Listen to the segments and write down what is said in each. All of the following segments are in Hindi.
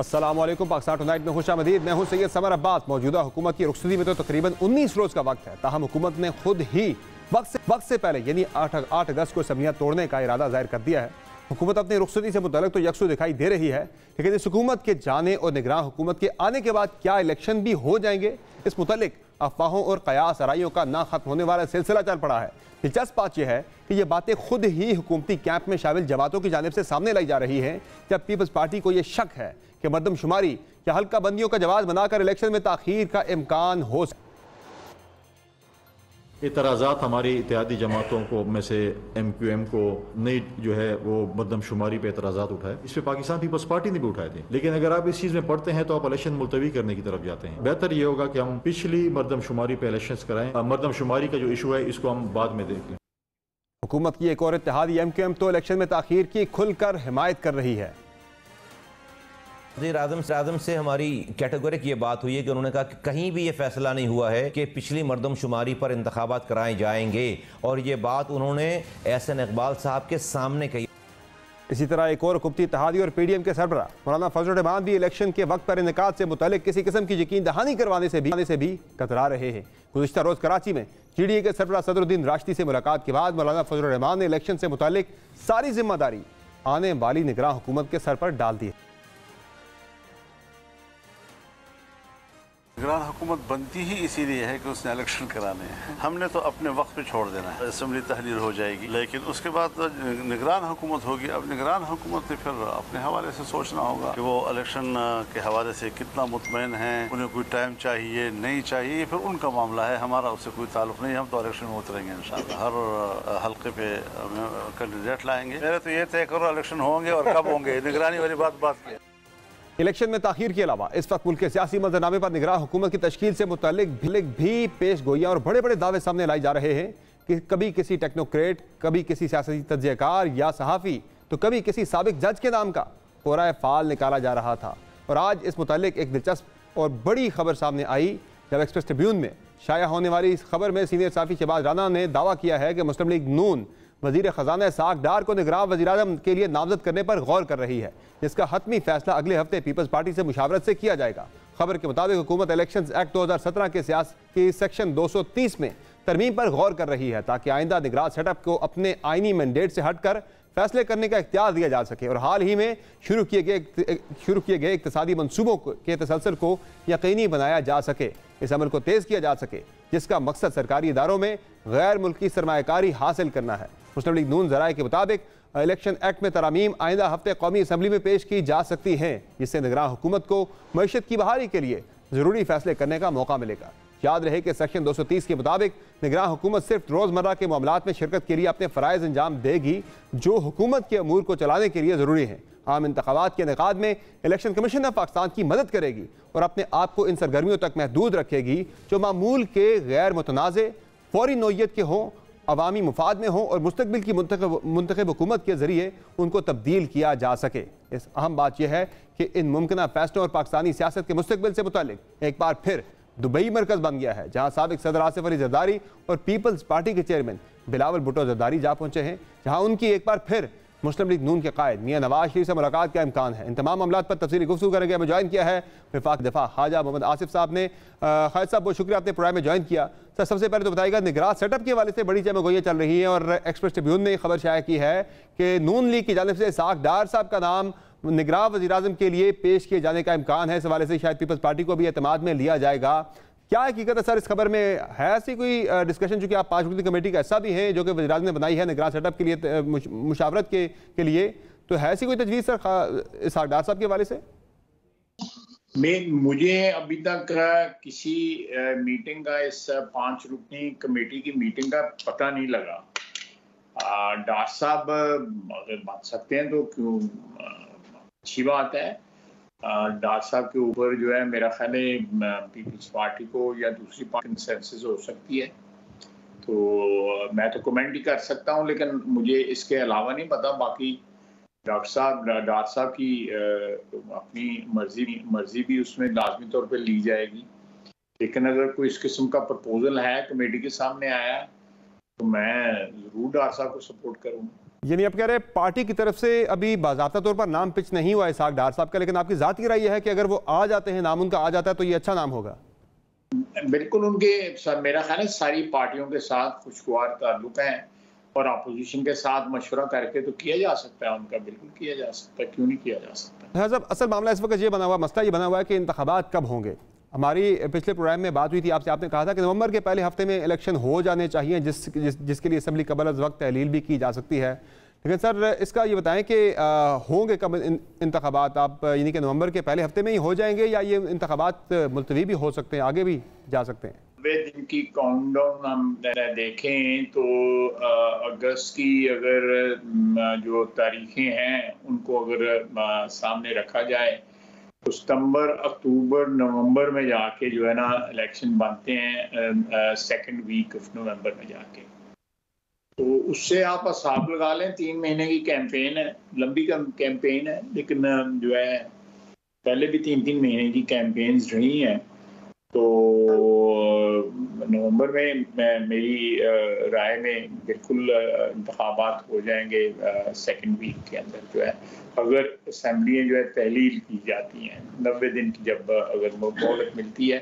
अस्सलामुअलैकुम, पाकिस्तान टुनाइट में खुशामदीद। मैं हूं सैयद समर अब्बास। मौजूदा हुकूमत की रुखसती में तो तकरीबन 19 रोज़ का वक्त है, ताहम हुकूमत ने खुद ही वक्त से पहले यानी 8 अगस्त को असम्बलियाँ तोड़ने का इरादा जाहिर कर दिया है। हुकूमत अपनी रुखसती से मुतल्लिक तो यकसू दिखाई दे रही है, लेकिन इस हुकूमत के जाने और निगरान हुकूमत के आने के बाद क्या इलेक्शन भी हो जाएंगे, इस मुतल्लिक अफवाहों और कयास आराइयों का ना खत्म होने वाला सिलसिला चल पड़ा है। दिलचस्प बात यह है कि ये बातें खुद ही हुकूमती कैंप में शामिल जमातों की जानिब से सामने लाई जा रही हैं, जब पीपल्स पार्टी को यह शक है कि मरदमशुमारी या हल्का बंदियों का जवाब बनाकर इलेक्शन में ताखीर का इम्कान हो। एतराज़ात हमारी इत्तेहादी जमातों को में से MQM को नई जो है वो मरदमशुमारी पे एतराज़ात उठाए, इस पे पाकिस्तान पीपल्स पार्टी ने भी उठाए थे। लेकिन अगर आप इस चीज़ में पढ़ते हैं तो आप इलेक्शन मुलतवी करने की तरफ जाते हैं। बेहतर ये होगा कि हम पिछली मरदमशुमारी पे इलेक्शन कराएं। मरदमशुमारी का जो इशू है इसको हम बाद में देख लें। हुकूमत की एक और इत्तेहादी MQM तो इलेक्शन में ताखीर की खुलकर हिमायत कर रही है। वज़ीर आज़म से हमारी कैटेगोरिक ये बात हुई है कि उन्होंने कहा कि कहीं भी ये फैसला नहीं हुआ है कि पिछली मरदमशुमारी पर इंतखाबात कराए जाएंगे, और ये बात उन्होंने एहसन इकबाल साहब के सामने कही। इसी तरह एक और हुकूमती इत्तेहादी और PDM के सरबराह मौलाना फजल रहमान भी इलेक्शन के वक्त पर इनेकाद से मुतालिक किसी किस्म की यकीन दहानी करवाने से भी कतरा रहे हैं। गुज़िश्ता रोज़ कराची में GDA के सरबराह सदरुद्दीन राशिदी से मुलाकात के बाद मौलाना फजल रहमान ने इलेक्शन से मुतालिक सारी जिम्मेदारी आने वाली निगरान हुकूमत के सर पर डाल दी। निगरान हुकूमत बनती ही इसीलिए है कि उसने इलेक्शन कराने हैं। हमने तो अपने वक्त पे छोड़ देना है, असम्बली तहलील हो जाएगी, लेकिन उसके बाद निगरान हुकूमत होगी। अब निगरान हुकूमत ने फिर अपने हवाले से सोचना होगा कि वो इलेक्शन के हवाले से कितना मुतमईन है, उन्हें कोई टाइम चाहिए नहीं चाहिए, ये फिर उनका मामला है, हमारा उससे कोई ताल्लुक नहीं। हम तो इलेक्शन में उतरेंगे इंशाअल्लाह, हर हल्के पे कैंडिडेट लाएंगे। मेरे तो ये तय करो इलेक्शन होंगे और कब होंगे, निगरानी वाली बात की। इलेक्शन में ताखीर के अलावा इस वक्त मुल्क के सियासी मंजरनामे पर निगरान हुकूमत की तश्कील से मुतालिक भी पेश गोइयाँ और बड़े बड़े दावे सामने लाई जा रहे हैं कि कभी किसी टेक्नोक्रेट, कभी किसी सियासी तज्ज़ियाकार या सहाफ़ी, तो कभी किसी साबिक जज के नाम का कोरा फाल निकाला जा रहा था। और आज इस मुतालिक एक दिलचस्प और बड़ी खबर सामने आई, जब एक्सप्रेस ट्रिब्यून में शाया होने वाली इस खबर में सीनियर सहाफ़ी शहबाज राना ने दावा किया है कि मुस्लिम लीग नून वज़ीर ख़जाना इसहाक़ डार को निगरान वज़ीर-ए-आज़म के लिए नामज़द करने पर गौर कर रही है, जिसका हतमी फैसला अगले हफ्ते पीपल्स पार्टी से मुशावरत से किया जाएगा। खबर के मुताबिक हुकूमत इलेक्शन एक्ट 2017 के सेक्शन 230 में तरमीम पर गौर कर रही है, ताकि आइंदा निगरान सेटअप को अपने आइनी मैंडेट से हटकर फैसले करने का इख्तियार दिया जा सके और हाल ही में शुरू किए गए इक़्तिसादी मनसूबों के तसलसल को यकीनी बनाया जा सके, इस अमल को तेज़ किया जा सके, जिसका मकसद सरकारी इदारों में गैर मुल्की सरमायाकारी हासिल करना है। मुस्लिम लीग नून ज़राए के मुताबिक इलेक्शन एक्ट में तरामीम आइंदा हफ्ते कौमी असम्बली में पेश की जा सकती हैं, जिससे निगरान हुकूमत को मईशत की बहाली के लिए ज़रूरी फैसले करने का मौका मिलेगा। याद रहे कि सेक्शन 230 के मुताबिक निगरान हुकूमत सिर्फ रोज़मर्रा के मामलात में शिरकत के लिए अपने फ़राइज़ अंजाम देगी जो हुकूमत के अमूर को चलाने के लिए ज़रूरी हैं। आम इंतखाबात के इनेकाद में इलेक्शन कमीशन ऑफ पाकिस्तान की मदद करेगी और अपने आप को इन सरगर्मियों तक महदूद रखेगी जो मामूल के गैर मुतनाज़े, फौरी नोयत के हों, अवामी मुफाद में हों और मुस्तकबिल की मुंतखब हुकूमत के ज़रिए उनको तब्दील किया जा सके। इस अहम बात यह है कि इन मुमकिन फैसलों और पाकिस्तानी सियासत के मुस्तकबिल से मुतालिक एक बार फिर दुबई मरकज़ बन गया है, जहाँ साबिक सदर आसिफ अली जरदारी और पीपल्स पार्टी के चेयरमैन बिलावल भुट्टो जरदारी जा पहुँचे हैं, जहाँ उनकी एक बार फिर मुस्लिम लीग नून के कायद मियां नवाज शरीफ से मुलाकात का इम्कान है। इन तमाम मामलात पर तफसीली गुफ्तगू करेंगे। हमें ज्वाइन किया है वफाक दफा ख्वाजा मोहम्मद आसिफ साहब ने। खालिद साहब बहुत शुक्रिया, आपने प्रोग्राम में ज्वाइन किया। सर, सबसे पहले तो बताइएगा, निगरान सेटअप के हवाले से बड़ी जमगोइयाँ चल रही हैं और एक्सप्रेस ट्रिब्यून ने खबर शाया की है कि नून लीग की जानिब से इसहाक़ डार साहब का नाम निगरान वज़ीर-ए-आज़म के लिए पेश किए जाने का इम्कान है। इस हवाले से शायद पीपल्स पार्टी को भी एतमाद में लिया जाएगा। क्या हकीकत है सर इस खबर में? है ऐसी कोई डिस्कशन, चूँकि आप 5 रुकनी कमेटी का हिस्सा भी हैं जो कि वज़ीर-ए-आज़म ने बनाई है निगरान सेटअप के लिए मुशावरत के लिए, तो है ऐसी कोई तजवीज़ सर इसहाक़ डार साहब के हवाले से? मुझे अभी तक किसी मीटिंग का, इस 5 रुकनी कमेटी की मीटिंग का पता नहीं लगा। डार साहब अगर बन सकते हैं तो क्यों, अच्छी बात है। डार साहब के ऊपर जो है मेरा ख्याल है पीपल्स पार्टी को या दूसरी पार्टी कंसेंसस हो सकती है, तो मैं तो कमेंट ही कर सकता हूं, लेकिन मुझे इसके अलावा नहीं पता। बाकी डार साहब की अपनी मर्जी भी उसमें लाजमी तौर पे ली जाएगी, लेकिन अगर कोई इस किस्म का प्रपोजल है कमेटी के सामने आया तो मैं ज़रूर डार साहब को सपोर्ट करूँगा। यानी आप कह रहे हैं पार्टी की तरफ से अभी बाज़ाब्ता तौर पर नाम पिच नहीं हुआ है इसहाक डार साहब का, लेकिन आपकी ज़ाती राय यह है कि अगर वो आ जाते हैं, नाम उनका आ जाता है तो ये अच्छा नाम होगा? बिल्कुल, उनके मेरा ख्याल है सारी पार्टियों के साथ खुशगवार ताल्लुक हैं और अपोजिशन के साथ मशवरा करके तो किया जा सकता है उनका, बिल्कुल किया जा सकता है, क्यों नहीं किया जा सकता। हाँ साहब, असल मामला इस वक्त ये बना हुआ, मसला ये बना हुआ है कि इंतखाबात कब होंगे। हमारी पिछले प्रोग्राम में बात हुई थी आपसे, आपने कहा था कि नवंबर के पहले हफ्ते में इलेक्शन हो जाने चाहिए, जिसके लिए असम्बली कबल अज़ वक्त तहलील भी की जा सकती है। लेकिन सर इसका ये बताएं कि होंगे कब इंतखाबात? आप यानी कि नवंबर के पहले हफ्ते में ही हो जाएंगे या ये इंतखाबात मुलतवी भी हो सकते हैं, आगे भी जा सकते हैं? वे दिन की काउंटडाउन हम देखें तो अगस्त की अगर जो तारीखें हैं उनको अगर सामने रखा जाए तो सितंबर, अक्टूबर, नवंबर में जाके जो है ना इलेक्शन बनते हैं, सेकंड वीक ऑफ नवंबर में जाके। तो उससे आप हिसाब लगा लें, 3 महीने की कैंपेन है, लंबी कैंपेन है, लेकिन जो है पहले भी 3-3 महीने की कैंपेन्स रही हैं। तो नवंबर में मेरी राय में बिल्कुल इंतखाबात हो जाएंगे सेकंड वीक के अंदर जो है, अगर असेंबलियाँ जो है तहलील की जाती हैं 90 दिन की, जब अगर मोहलत मिलती है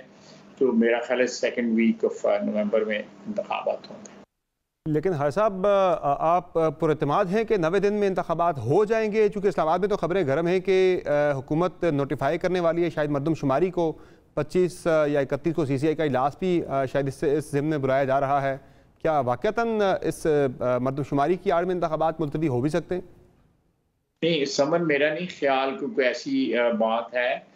तो मेरा ख्याल है सेकंड वीक ऑफ नवंबर में इंतखाबात होंगे। लेकिन हर साहब आप पुरएतमाद हैं कि 90 दिन में इंतखाबात हो जाएंगे? चूँकि इस्लामाबाद में तो खबरें गर्म हैं कि हुकूमत नोटिफाई करने वाली है, शायद मरदमशुमारी को 25 या 31 को CCI का इजलास भी शायद इस ज़िम्न में बुलाया जा रहा है। क्या वाक़तन इस मरदमशुमारी की आड़ में इंतखाबात मुलतवी हो भी सकते हैं? नहीं, इस समय मेरा नहीं ख्याल, क्योंकि ऐसी बात है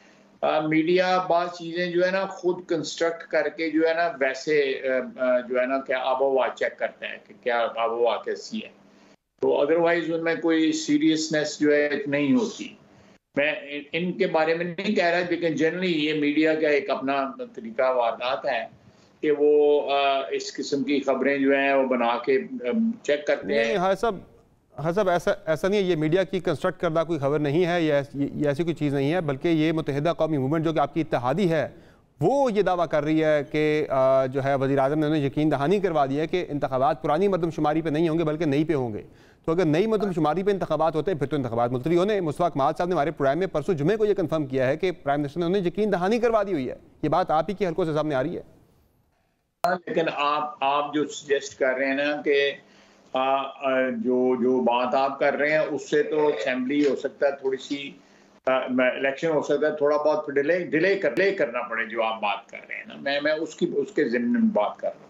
मीडिया बात चीज़ें जो है ना खुद कंस्ट्रक्ट करके जो है ना वैसे जो है ना क्या आबोहवा चेक करते हैं कि क्या आबोहवा कैसी है, तो अदरवाइज उनमें कोई सीरियसनेस जो है नहीं होती। मैं इनके बारे में नहीं कह रहा, लेकिन जनरली ये मीडिया का एक अपना तरीका वारदात है कि वो इस किस्म की खबरें जो हैं वो बना के चेक करते हैं। हाँ साहब, ऐसा नहीं है, ये मीडिया की कंस्ट्रक्ट करदा कोई खबर नहीं है, ये ऐसी कोई चीज़ नहीं है, बल्कि ये मुत्तहिदा कौमी मूवमेंट जो कि आपकी इत्तेहादी है वो ये दावा कर रही है कि जो है वज़ीर आज़म ने उन्हें यकीन दहानी करवा दी है कि इंतखाबात पुरानी मरदमशुमारी पे नहीं होंगे बल्कि नई पे होंगे। तो अगर नई मरदमशुमारी पे इंतखाबात होते हैं फिर तो इंतखाबात मुलतवी होने। मुस्तफा कमाल साहब ने हमारे प्रोग्राम में परसों जुमे को ये कन्फर्म किया है कि प्राइम मिनिस्टर ने उन्हें यकीन दहानी करवा दी हुई है। ये बात आप ही की हल्कों से सामने आ रही है। लेकिन आप जो सजेस्ट कर रहे हैं ना कि जो बात आप कर रहे हैं उससे तो असेंबली हो सकता है थोड़ी सी, इलेक्शन हो सकता है थोड़ा बहुत डिले करना पड़े, जो आप बात कर रहे हैं ना, मैं उसके ज़िम्न में बात कर रहा हूँ।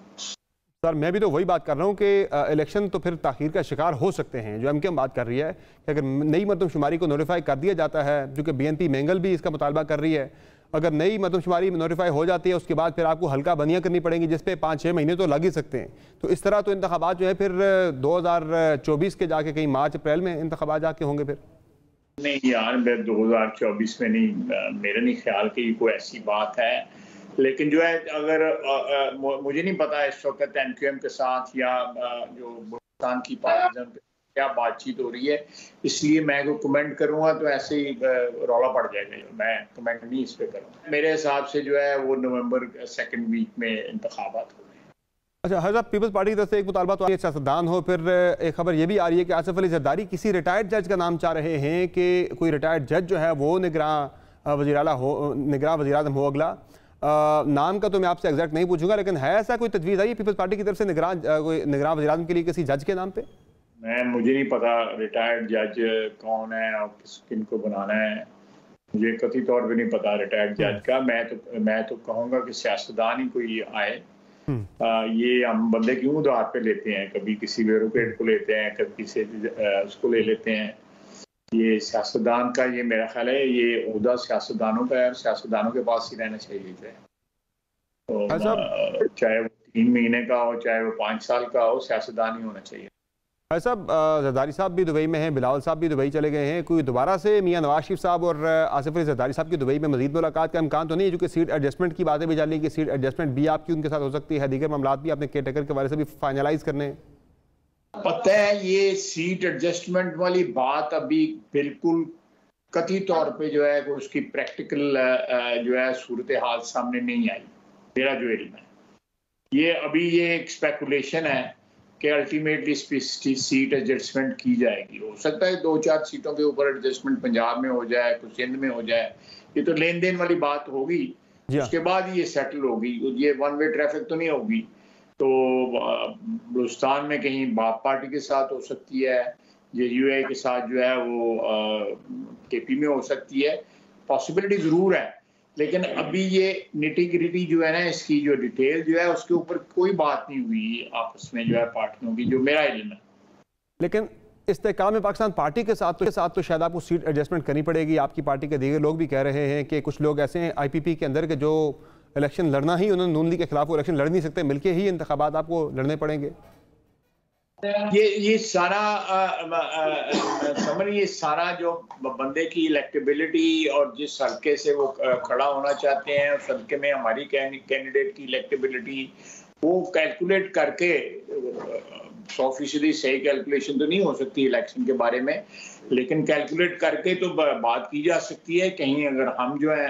सर मैं भी तो वही बात कर रहा हूँ कि इलेक्शन तो फिर ताख़ीर का शिकार हो सकते हैं। जो MKM बात कर रही है कि अगर नई मरदमशुमारी को नोटिफाई कर दिया जाता है, जो कि BNP मैंगल भी इसका मुतालबा कर रही है, अगर नई मरदमशुमारी नोटिफाई हो जाती है उसके बाद फिर आपको हल्का बनियाँ करनी पड़ेंगी जिस पे 5-6 महीने तो लग ही सकते हैं। तो इस तरह तो इंतखाबात जो है फिर 2024 के जाके कहीं मार्च अप्रैल में इंतखाबात जाके होंगे फिर। नहीं यार, 2024 में नहीं, मेरा नहीं ख्याल कि कोई ऐसी बात है। लेकिन जो है अगर मुझे नहीं पता इस वक्त MQM के साथ या जो पाकिस्तान की पार्टीज़न क्या बातचीत हो रही है, इसलिए मैं को कमेंट करूंगा तो ऐसे ही रौला पड़ जाएगा, मैं कमेंट नहीं इस पे करूंगा। मेरे हिसाब से जो है वो नवंबर सेकंड वीक में इंतखाबात हो रहे हैं। अच्छा हज़रत, पीपल्स पार्टी की तरफ से एक मुतालबा तो सियासतदान हो, फिर एक खबर ये भी आ रही है कि आसिफ अली जरदारी किसी रिटायर्ड जज का नाम चाह रहे हैं कि कोई रिटायर्ड जज जो है वो निगरां वज़ीर आज़म हो अगला। नाम का तो मैं आपसे एग्जैक्ट नहीं पूछूंगा, लेकिन है ऐसा कोई तजवीज़ आई है पीपल्स पार्टी की तरफ से निगरां वज़ीर आज़म के लिए किसी जज के नाम पे? मुझे नहीं पता रिटायर्ड जज कौन है और किनको बनाना है, मुझे कतई तौर पे नहीं पता रिटायर्ड जज का। मैं तो कहूँगा कि सियासतदान ही कोई आए। ये हम बंदे क्यों उधार पे लेते हैं, कभी किसी ब्यूरोक्रेट को लेते हैं, कभी किसी उसको ले लेते हैं। ये सियासतदान का, ये मेरा ख्याल है ये ओहदा सियासतदानों का है और सियासतदानों के पास ही रहना चाहिए। तो चाहे वो 3 महीने का हो चाहे वो 5 साल का हो, सियासतदान ही होना चाहिए। साहब जरदारी साहब भी दुबई में हैं, बिलावल साहब भी दुबई चले गए हैं, कोई दोबारा से मियां नवाज शरीफ साहब और आसिफ अली जरदारी साहब की दुबई में मजीद मुलाकात का इम्कान तो नहीं है? जो कि सीट एडजस्टमेंट की बातें भी जानी कि सीट एडजस्टमेंट भी आपकी उनके साथ हो सकती है, दीगर मामला भी आपने केयरटेकर के बारे से भी फाइनलाइज करने हैं। पता है ये सीट एडजस्टमेंट वाली बात अभी बिल्कुल कतई तौर पे जो है उसकी प्रैक्टिकल जो है सूरत हाल सामने नहीं आई, मेरा जो इल्म है। ये अभी ये एक स्पेकुलेशन है कि अल्टीमेटली सीट एडजस्टमेंट की जाएगी। हो सकता है 2-4 सीटों के ऊपर एडजस्टमेंट पंजाब में हो जाए, कुछ सिंध में हो जाए, ये तो लेन देन वाली बात होगी, उसके बाद ये सेटल होगी, ये वन वे ट्रैफिक तो नहीं होगी। तो बलूचिस्तान में कहीं बाप पार्टी के साथ हो सकती है, JUI के साथ जो है वो KP में हो सकती है, पॉसिबिलिटी जरूर है, लेकिन अभी ये निटी ग्रिटी जो है ना, इसकी जो डिटेल जो है उसके ऊपर कोई बात नहीं हुई आपस में जो है पार्टियों की, जो मेरा इल्म है। लेकिन इस्तेकाम पाकिस्तान पार्टी के साथ तो शायद आपको सीट एडजस्टमेंट करनी पड़ेगी। आपकी पार्टी के दीगर लोग भी कह रहे हैं कि कुछ लोग ऐसे हैं IPP के अंदर के जो इलेक्शन लड़ना ही, उन्होंने नून लीग के खिलाफ वो इलेक्शन लड़ नहीं सकते, मिलके ही इंतखाबात आपको लड़ने पड़ेंगे। ये सारा समझ, ये सारा जो बंदे की इलेक्टेबिलिटी और जिस हल्के से वो खड़ा होना चाहते हैं, उस हल्के में हमारी कैंडिडेट की इलेक्टेबिलिटी वो कैलकुलेट करके 100% सही कैलकुलेशन तो नहीं हो सकती इलेक्शन के बारे में, लेकिन कैलकुलेट करके तो बात की जा सकती है। कहीं अगर हम जो है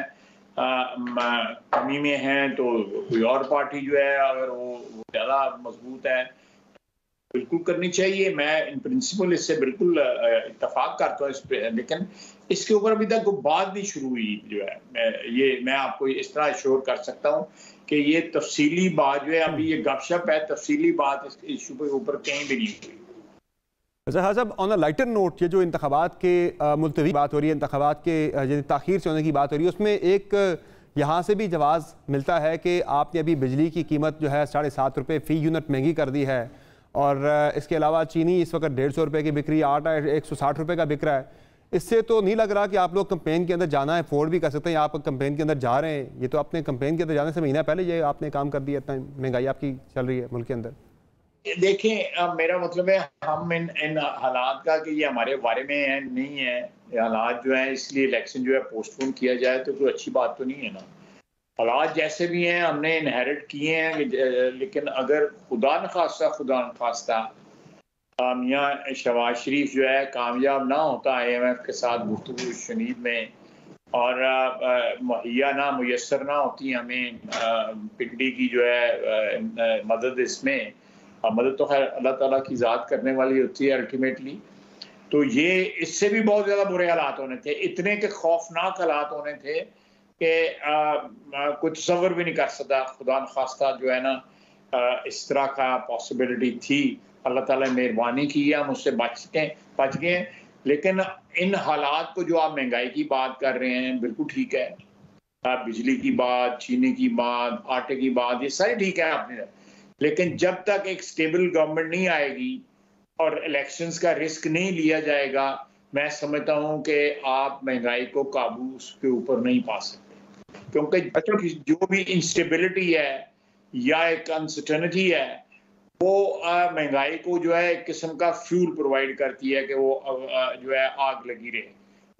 कमी में हैं तो कोई और पार्टी जो है अगर वो ज़्यादा मजबूत है बिल्कुल करनी चाहिए। मैं इन प्रिंसिपल इससे बिल्कुल इत्तेफाक करता हूँ इस पे, लेकिन इसके ऊपर अभी तक बात नहीं शुरू हुई जो है। मैं आपको इस तरह श्योर कर सकता हूँ कि ये तफसीली बात जो है, अभी ये गपशप है, तफसीली बात इस इशू के ऊपर कहीं भी नहीं हुई। ज़हर साहब, ऑन अ लाइटर नोट, ये जो इंतखाबात के मुलतवी बात हो रही है, इंतखाबात के ताख़ीर से होने की बात हो रही है, उसमें एक यहाँ से भी जवाब मिलता है कि आपने अभी बिजली की कीमत जो है 7.5 रुपये फ़ी यूनिट महंगी कर दी है, और इसके अलावा चीनी इस वक्त 150 रुपये की बिक रही है, आटा 160 रुपये का बिक रहा है। इससे तो नहीं लग रहा कि आप लोग कैंपेन के अंदर जाना है, अफोर्ड भी कर सकते हैं, आप कैंपेन के अंदर जा रहे हैं। ये तो अपने कैंपेन के अंदर जाने से महीना पहले ये आपने काम कर दिया, इतना महंगाई आपकी चल रही है मुल्क के अंदर। देखें, मेरा मतलब है हम इन हालात का कि ये हमारे बारे में है नहीं है, ये हालात जो है इसलिए इलेक्शन जो है पोस्टपोन किया जाए तो कोई अच्छी बात तो नहीं है ना। हालात जैसे भी हैं हमने इनहेरिट किए हैं, लेकिन अगर खुदा न खास्ता मियां शहबाज शरीफ जो है कामयाब ना होता IMF के साथ गुफ्तगू शनीद में, और मुहैया ना मुयसर ना होती हमें पिंडी की जो है मदद, इसमें मदद तो खैर अल्लाह ताला की ज़ात करने वाली होती है अल्टीमेटली, तो ये इससे भी बहुत ज़्यादा बुरे हालात होने थे, इतने के खौफनाक हालात होने थे कि कुछ तसव्वुर भी नहीं कर सकता। खुदा न खास्ता जो है ना इस तरह का पॉसिबिलिटी थी, अल्लाह ताला ने मेहरबानी की है, हम उससे बच गए। लेकिन इन हालात को जो आप महंगाई की बात कर रहे हैं बिल्कुल ठीक है, बिजली की बात, चीनी की बात, आटे की बात, ये सारी ठीक है आपने, लेकिन जब तक एक स्टेबल गवर्नमेंट नहीं आएगी और इलेक्शंस का रिस्क नहीं लिया जाएगा, मैं समझता हूं कि आप महंगाई को काबू उसके ऊपर नहीं पा सकते, क्योंकि जो भी इंस्टेबिलिटी है या एक अनसर्टेनिटी है वो महंगाई को जो है एक किस्म का फ्यूल प्रोवाइड करती है कि वो जो है आग लगी रहे।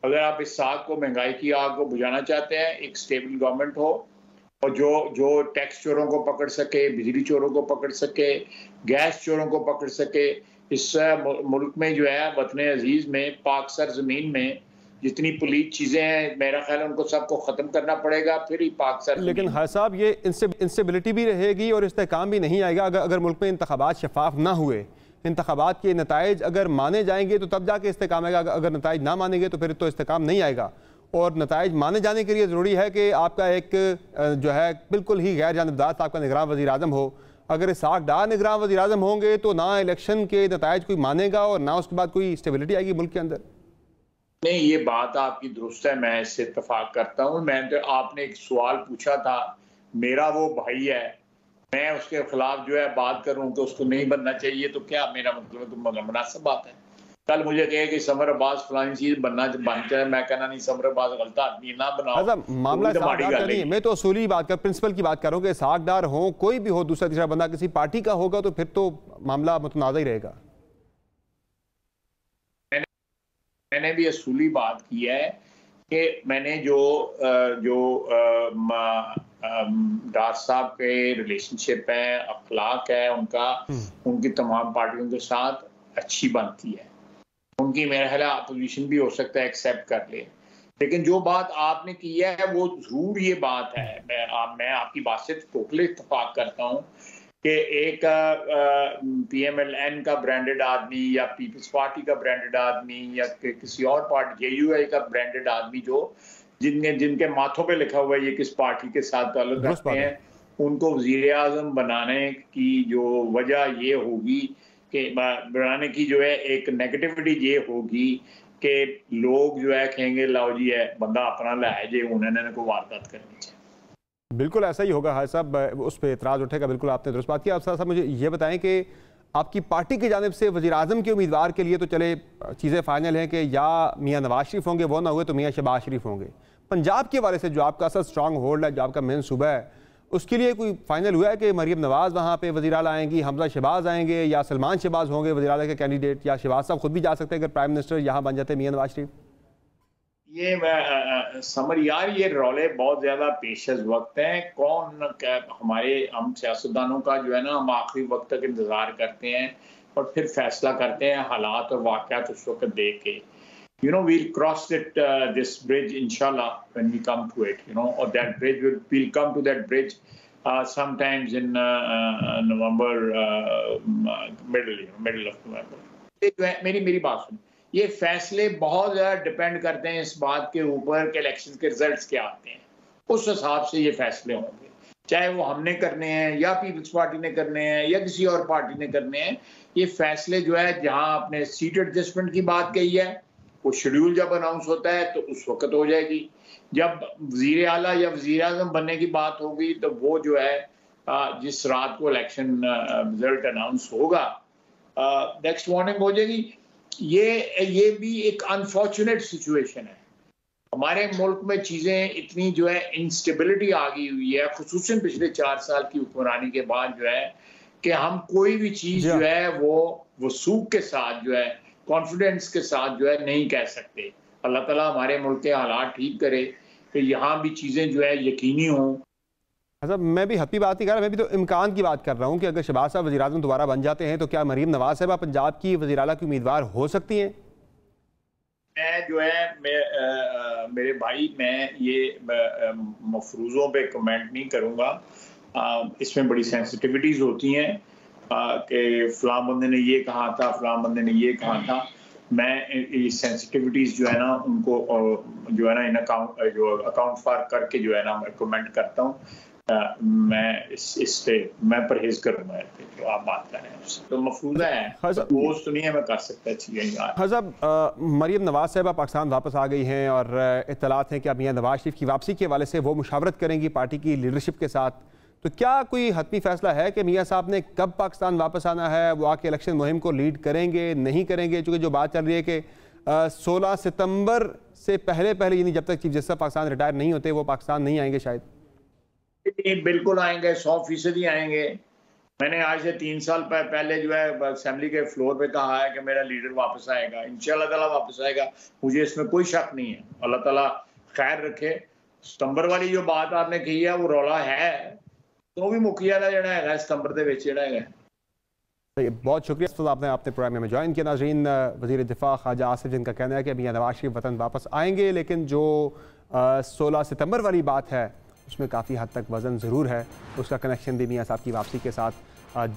अगर आप इस आग को, महंगाई की आग को बुझाना चाहते हैं, एक स्टेबल गवर्नमेंट हो और जो टैक्स चोरों को पकड़ सके, बिजली चोरों को पकड़ सके, गैस चोरों को पकड़ सके, इस मुल्क में जो है वतन अजीज में, पाक सर जमीन में जितनी पुलीत चीजें हैं, मेरा ख्याल है उनको सबको खत्म करना पड़ेगा, फिर ही पाक सर। लेकिन हर साहब ये इंस्टेबिलिटी भी रहेगी और इस्तेहकाम भी नहीं आएगा अगर मुल्क में इंतखाबात शफाफ ना हुए। इंतखाबात के नताइज अगर माने जाएंगे तो तब जाके इस्तेहकाम आएगा, अगर नताइज ना मानेंगे तो फिर तो इस्तेहकाम नहीं आएगा। और नताइज माने जाने के लिए ज़रूरी है कि आपका एक जो है बिल्कुल ही गैर जानिबदार आपका निगरान वज़ीर आज़म हो। अगर इसाक़दार निगरान वज़ीर आज़म होंगे तो ना इलेक्शन के नताइज कोई मानेगा और ना उसके बाद कोई स्टेबिलिटी आएगी मुल्क के अंदर। नहीं, ये बात आपकी दुरुस्त है, मैं इससे इत्तेफाक करता हूँ। मैं तो, आपने एक सवाल पूछा था, मेरा वो भाई है, मैं उसके खिलाफ जो है बात करूँ कि उसको नहीं बनना चाहिए, तो क्या मेरा मतलब तो मुनासिब बात है। कल मुझे कहे कि समर अब्बास फलानी चीज बन जाए, मैं कहना नहीं, समर अब्बास गलत आदमी ना बनाओ। मामला इसाक़दार नहीं है, मैं तो असूली बात कर, प्रिंसिपल की बात कर रहा हूँ कि इसाक़दार हो, कोई भी हो, दूसरा तीसरा बंदा किसी पार्टी का होगा तो फिर तो मामला मुतनाज़ा ही रहेगा। मैंने भी असूली बात की है कि मैंने जो डार साहब के रिलेशनशिप है, अखलाक है उनका, उनकी तमाम पार्टियों के साथ अच्छी बनती है, उनकी मेरा ख्याल अपोजिशन भी हो सकता है एक्सेप्ट कर ले, लेकिन जो बात आपने की है वो जरूर ये बात है, मैं आपकी बात से टोटली इत्तेफाक करता हूँ कि एक PMLN का ब्रांडेड आदमी या पीपल्स पार्टी का ब्रांडेड आदमी या किसी और पार्टी JUI का ब्रांडेड आदमी जो जिनके माथों पे लिखा हुआ है ये किस पार्टी के साथ ताल्लुक रखते हैं, उनको वजीर आजम बनाने की जो वजह ये होगी कि बनाने की जो है एक नेगेटिविटी ये होगी कि लोग जो है कहेंगे लाओ जी है बंदा अपना लाए जे उन्होंने को वारदात करनी चाहिए। बिल्कुल ऐसा ही होगा हाय साहब, उस पर एतराज़ उठेगा। बिल्कुल आपने दुरुस्त बात किया। आप साहब मुझे ये बताएं कि आपकी पार्टी की जानिब से वज़ीर आज़म के उम्मीदवार के लिए तो चले चीज़ें फाइनल हैं कि या मियाँ नवाज शरीफ होंगे, वो ना हुए तो मियाँ शहबाज शरीफ होंगे। पंजाब के हवाले से जो आपका असल स्ट्रांग होल्ड है, जो आपका मेन सूबा है, उसके लिए कोई फाइनल हुआ है कि मरीम नवाज़ वहाँ पे वज़ीर आला आएंगी, हमजा शहबाज आएंगे या सलमान शहबाज होंगे वज़ीर आला के कैंडिडेट, या शहबाज साहब खुद भी जा सकते हैं अगर प्राइम मिनिस्टर यहाँ बन जाते हैं मियाँ नवाज शरीफ? ये समर यार ये रौले बहुत ज्यादा पेश वक्त हैं। हम सियासतदानों का जो है ना हम आखिरी वक्त तक इंतजार करते हैं और फिर फैसला करते हैं हालात और वाक़यात उस वक्त देख के। we'll cross this bridge inshallah when we come to it, or that bridge we'll come to that bridge sometimes in November, middle of November। मेरी बात सुन, ये फैसले बहुत ज्यादा डिपेंड करते हैं इस बात के ऊपर कि इलेक्शन के रिजल्ट्स क्या आते हैं, उस हिसाब से ये फैसले होंगे, चाहे वो हमने करने हैं या पीपल्स पार्टी ने करने हैं या किसी और पार्टी ने करने हैं। ये फैसले जो है, जहां आपने सीट एडजस्टमेंट की बात कही है, वो शेड्यूल जब अनाउंस होता है तो उस वक्त हो जाएगी। जब वजीर आला या वजीर आजम बनने की बात होगी तो वो जो है जिस रात को इलेक्शन रिजल्ट अनाउंस होगा नेक्स्ट मॉर्निंग हो जाएगी। ये भी एक अनफॉर्चुनेट सिचुएशन है। हमारे मुल्क में चीजें इतनी जो है इंस्टेबिलिटी आ गई हुई है, खुसूसन पिछले 4 साल की हुक्मरानी के बाद जो है कि हम कोई भी चीज जो है वो वसूख के साथ जो है, कॉन्फिडेंस के साथ जो है नहीं कह सकते। अल्लाह ताला हमारे मुल्क के हालात ठीक करे कि यहाँ भी चीजें जो है यकीनी हों। अच्छा, मैं भी हत्ती बात नहीं कर रहा, मैं भी तो इम्कान की बात कर रहा हूँ कि अगर शहबाज साहब वज़ीर आज़म दोबारा बन जाते हैं तो क्या मरीम नवाज साहब पंजाब की वज़ीर आला की उम्मीदवार हो सकती हैं? मैं जो है मेरे भाई मैं ये मफरूज़ों पे कमेंट नहीं करूँगा। इसमें बड़ी सेंसिटिविटीज़ होती हैं कि फ़लाँ बंदे ने ये कहा था, फ़लाँ बंदे ने ये कहा था। मैं ये सेंसिटिविटीज़ जो है ना उनको जो है ना इन अकाउंट फॉर करके जो है ना मैं कमेंट करता हूँ। मैं इस पे मैं परहेज करूँगा जो आप बात कर रहे हैं उससे। तो मफरूज़ा है, रोज़ तो नहीं है मैं कर सकता चीज़ें यार। हज़ब मरीम नवाज साहबा पाकिस्तान वापस आ गई हैं और इत्तलात हैं कि अब मियां नवाज शरीफ की वापसी के हवाले से वो मुशावरत करेंगी पार्टी की लीडरशिप के साथ। तो क्या कोई हतमी फैसला है कि मियां साहब ने कब पाकिस्तान वापस आना है, वो आके इलेक्शन मुहिम को लीड करेंगे नहीं करेंगे? चूँकि जो बात चल रही है कि 16 सितंबर से पहले यानी जब तक चीफ जस्टिस पाकिस्तान रिटायर नहीं होते वो पाकिस्तान नहीं आएंगे शायद। बिल्कुल आएंगे, 100% ही आएंगे। मैंने आज से 3 साल पहले जो है असेंबली के फ्लोर पे कहा है कि मेरा लीडर वापस आएगा, इंशाल्लाह ताला वापस आएगा, मुझे इसमें कोई शक नहीं है। अल्लाह ताला खैर रखे। सितंबर वाली जो बात आपने कही है वो रौला है तो भी मुक्की वाला जड़ा है सितंबर के विच जड़ा है। बहुत शुक्रिया आपने अपने प्रोग्राम में ज्वाइन किया। नाज़रीन, वज़ीर दिफा ख्वाजा आसिफ जिनका कहना है कि मियां नवाज शरीफ वतन वापस आएंगे, लेकिन जो 16 सितंबर वाली बात है उसमें काफ़ी हद तक वज़न ज़रूर है, उसका कनेक्शन भी मियां साहब की वापसी के साथ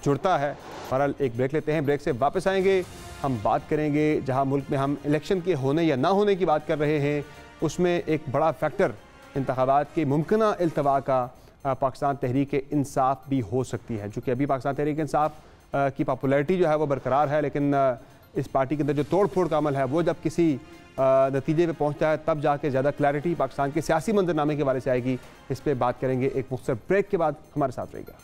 जुड़ता है। बहरहाल एक ब्रेक लेते हैं, ब्रेक से वापस आएंगे हम बात करेंगे जहां मुल्क में हम इलेक्शन के होने या ना होने की बात कर रहे हैं, उसमें एक बड़ा फैक्टर इंतखाबात के मुमकिना इल्तवा का पाकिस्तान तहरीक इंसाफ भी हो सकती है। चूँकि अभी पाकिस्तान तहरीक इंसाफ की पॉपुलैरिटी जो है वो बरकरार है, लेकिन इस पार्टी के अंदर जो तोड़ फोड़ का अमल है वो जब किसी नतीजे पे पहुंचता है तब जाके ज़्यादा क्लैरिटी पाकिस्तान के सियासी मंजरनामे के हवाले से आएगी। इस पर बात करेंगे एक मुख्तसर ब्रेक के बाद। हमारे साथ रहेगा।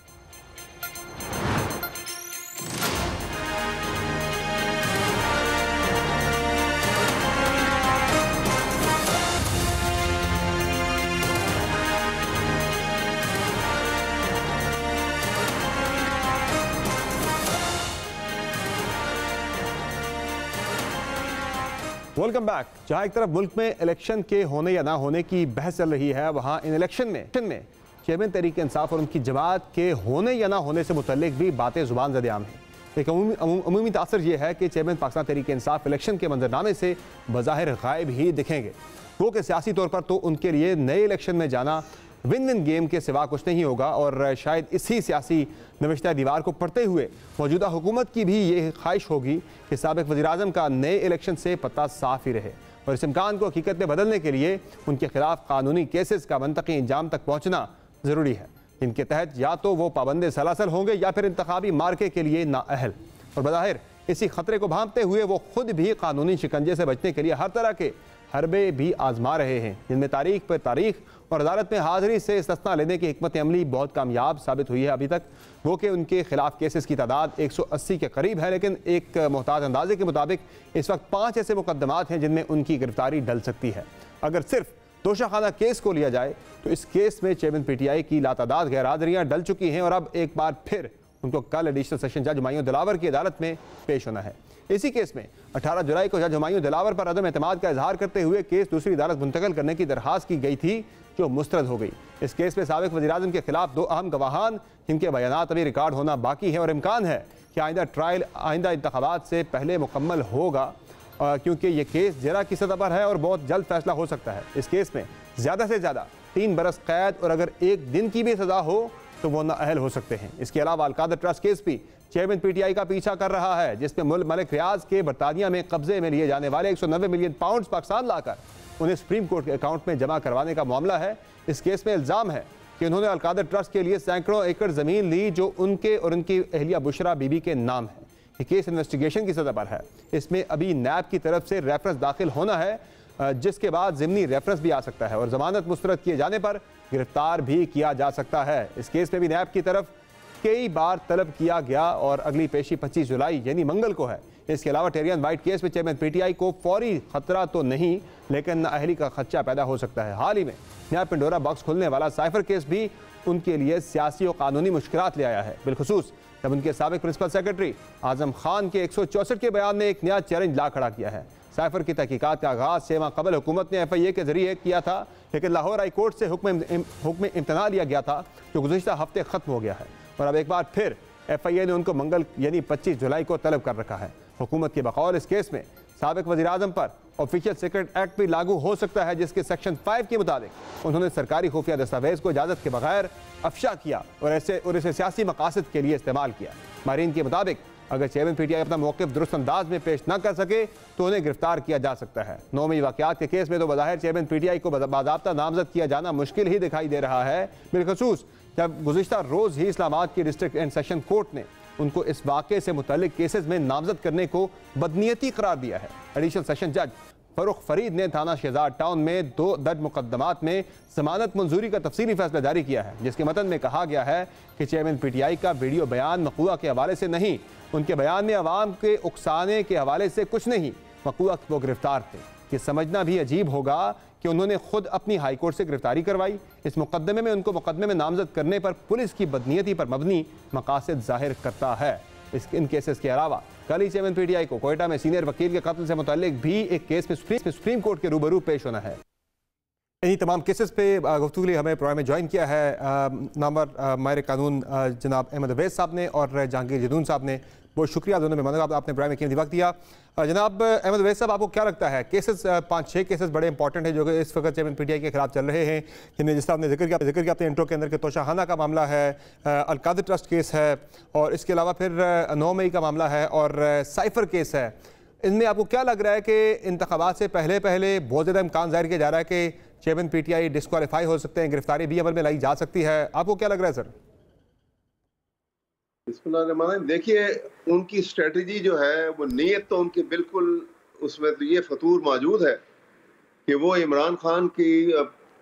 Welcome back. जहां एक तरफ मुल्क में इलेक्शन के होने या ना होने की बहस चल रही है, वहां इन इलेक्शन में चेयरमैन तहरीक इंसाफ और उनकी जमात के होने या ना होने से मुतल्लिक भी बातें जुबान ज़द-ए-आम हैं। एक अमूमी तासर यह है कि चेयरमैन पाकिस्तान तहरीक इंसाफ इलेक्शन के मंजरनामे से बज़ाहिर गायब ही दिखेंगे। वो कि सियासी तौर पर तो उनके लिए नए इलेक्शन में जाना विन विन गेम के सिवा कुछ नहीं होगा। और शायद इसी सियासी नविश्ता दीवार को पढ़ते हुए मौजूदा हुकूमत की भी ये ख्वाहिश होगी कि साबिक वज़ीर-ए-आज़म का नए इलेक्शन से पता साफ ही रहे और इस इम्कान को हकीकत में बदलने के लिए उनके खिलाफ कानूनी केसेस का मंतकी इंजाम तक पहुँचना ज़रूरी है, इनके तहत या तो वो पाबंदे सलासल होंगे या फिर इंतखाबी मार्के के लिए नाअहल। और बज़ाहिर इसी खतरे को भांपते हुए वो खुद भी कानूनी शिकंजे से बचने के लिए हर तरह के हरबे भी आजमा रहे हैं, जिनमें तारीख पर तारीख और अदालत में हाजिरी से इस्तिस्ना लेने की हिकमत अमली बहुत कामयाब साबित हुई है अभी तक। वो कि उनके खिलाफ केसेस की तादाद 180 के करीब है, लेकिन एक मोहताज अंदाजे के मुताबिक इस वक्त 5 ऐसे मुकदमात हैं जिनमें उनकी गिरफ्तारी डल सकती है। अगर सिर्फ दोषाखाना केस को लिया जाए तो इस केस में चेयरमैन पीटीआई की लातादाद गैरहाजिरियां डल चुकी हैं और अब एक बार फिर उनको कल एडिशनल सेशन जज हुमायूं दिलावर की अदालत में पेश होना है। इसी केस में 18 जुलाई को जज हुमायूं दिलावर पर अदम एतमाद का इजहार करते हुए केस दूसरी अदालत मुंतकिल करने की दरखास्त की गई थी, जो मुस्तरद हो गई। इस केस में साबिक वज़ीर-ए-आज़म के खिलाफ 2 अहम गवाहान जिनके बयानात अभी रिकॉर्ड होना बाकी है और इम्कान है कि आइंदा ट्रायल आइंदा इंतखाबात से पहले मुकम्मल होगा, क्योंकि ये केस जरा की सतह पर है और बहुत जल्द फैसला हो सकता है। इस केस में ज़्यादा से ज़्यादा 3 बरस कैद और अगर 1 दिन की भी सज़ा हो तो वो नाअहल हो सकते हैं। इसके अलावा अलकादर ट्रस्ट केस भी चेयरमैन पीटीआई का पीछा कर रहा है, जिसमें मलिक रियाज के बरतानिया में कब्जे में लिए जाने वाले 190 मिलियन पाउंड पाकिस्तान लाकर उन्हें सुप्रीम कोर्ट के अकाउंट में जमा करवाने का मामला है। इस केस में इल्ज़ाम है कि उन्होंने अलकादर ट्रस्ट के लिए सैकड़ों एकड़ ज़मीन ली जो उनके और उनकी अहलिया बुशरा बीबी के नाम है। ये केस इन्वेस्टिगेशन की सतह पर है। इसमें अभी नैब की तरफ से रेफरेंस दाखिल होना है, जिसके बाद ज़िमनी रेफरेंस भी आ सकता है और ज़मानत मुस्तरद किए जाने पर गिरफ्तार भी किया जा सकता है। इस केस में भी नैब की तरफ कई बार तलब किया गया और अगली पेशी 25 जुलाई यानी मंगल को है। इसके अलावा टेरियन वाइट केस में चेयरमैन पीटीआई को फौरी खतरा तो नहीं, लेकिन नाअहली का खदशा पैदा हो सकता है। हाल ही में नया पिंडोरा बॉक्स खुलने वाला साइफर केस भी उनके लिए सियासी और कानूनी मुश्किलात ले आया है, बिलखुसूस जब उनके साबिक प्रिंसिपल सेक्रेटरी आजम खान के 164 के बयान ने एक नया चैलेंज ला खड़ा किया है। साइफर की तहकीकात का आगाज़ 6 माह कबल हुकूमत ने FIA के जरिए किया था, लेकिन लाहौर हाई कोर्ट से हुक्म इम्तना लिया गया था, जो गुज़िश्ता हफ्ते ख़त्म हो गया है और अब एक बार फिर FIA ने उनको मंगल यानी 25 जुलाई को तलब कर रखा है। हुकूमत के बकौल इस केस में साबिक वज़ीर-ए-आज़म पर ऑफिशियल सीक्रेट एक्ट भी लागू हो सकता है, जिसके सेक्शन 5 के मुताबिक उन्होंने सरकारी खुफिया दस्तावेज को इजाज़त के बगैर अफशा किया और इसे सियासी मकासद के लिए इस्तेमाल किया। मारीन के मुताबिक अगर चेयरमैन पीटीआई अपना मौक़िफ़ दुरुस्त अंदाज में पेश न कर सके तो उन्हें गिरफ्तार किया जा सकता है। 9 मई वाक़यात के केस में तो बज़ाहिर चेयरमैन पीटीआई को बाज़ाब्ता नामज़द किया जाना मुश्किल ही दिखाई दे रहा है, बिलखसूस जब गुज़िश्ता रोज़ ही इस्लामाबाद की डिस्ट्रिक्ट एंड सेशन कोर्ट ने उनको इस वाक़े से मुतल्लिक केसेस में नामज़द करने को बदनीयती करार दिया है। एडिशनल सेशन जज फरुख फरीद ने थाना शहजाद टाउन में 2 दर्ज मुकदमात में जमानत मंजूरी का तफसीली फैसला जारी किया है, जिसके मतन में कहा गया है कि चेयरमैन पीटीआई का वीडियो बयान मक़ूआ के हवाले से नहीं, उनके बयान में अवाम के उकसाने के हवाले से कुछ नहीं, मक़ूआ वो गिरफ्तार थे। ये समझना भी अजीब होगा कि उन्होंने खुद अपनी हाई कोर्ट से गिरफ्तारी करवाई। इस मुकदमे में उनको मुकदमे में नामजद करने पर पुलिस की बदनीयती पर मबनी मकासद जाहिर करता है। इन केसेस के अलावा कल ही चेयरमैन पीटीआई को कोयटा में सीनियर वकील के कत्ल से मुतल्लिक भी एक केस में सुप्रीम कोर्ट के रूबरू पेश होना है। इन्हीं तमाम केसेस पे गुफ्तगू के लिए हमें प्रोग्राम में ज्वाइन किया है नामवर माहिर कानून जनाब अहमद अवैस साहब ने और जहांगीर जदून साहब ने। बहुत शुक्रिया दोनों मेहमानों का, आपने प्रोग्राम में कीमती वक्त दिया। जनाब अहमद अवैस साहब, आपको क्या लगता है केसेस 5-6 केसेस बड़े इंपॉर्टेंट हैं जो कि इस वक्त चेयरमैन पीटीआई के खिलाफ चल रहे हैं, जिन्हें जिस आपने जिक्र किया अपने इंट्रो के अंदर के तोशाखाना का मामला है, अलकादर ट्रस्ट केस है और इसके अलावा फिर 9 मई का मामला है और साइफर केस है। इनमें आपको क्या लग रहा है कि इंतखाबात से पहले बहुत ज़्यादा इम्कान जाहिर किया जा रहा है कि चेयरमैन पीटीआई डिस्क्वालीफाई हो सकते हैं, गिरफ्तारी भी अमल में लाई जा सकती है? आपको क्या लग रहा है सर? देखिए, उनकी स्ट्रेटजी जो है वो नीयत तो उनकी बिल्कुल उसमें तो ये फतूर मौजूद है कि वो इमरान खान की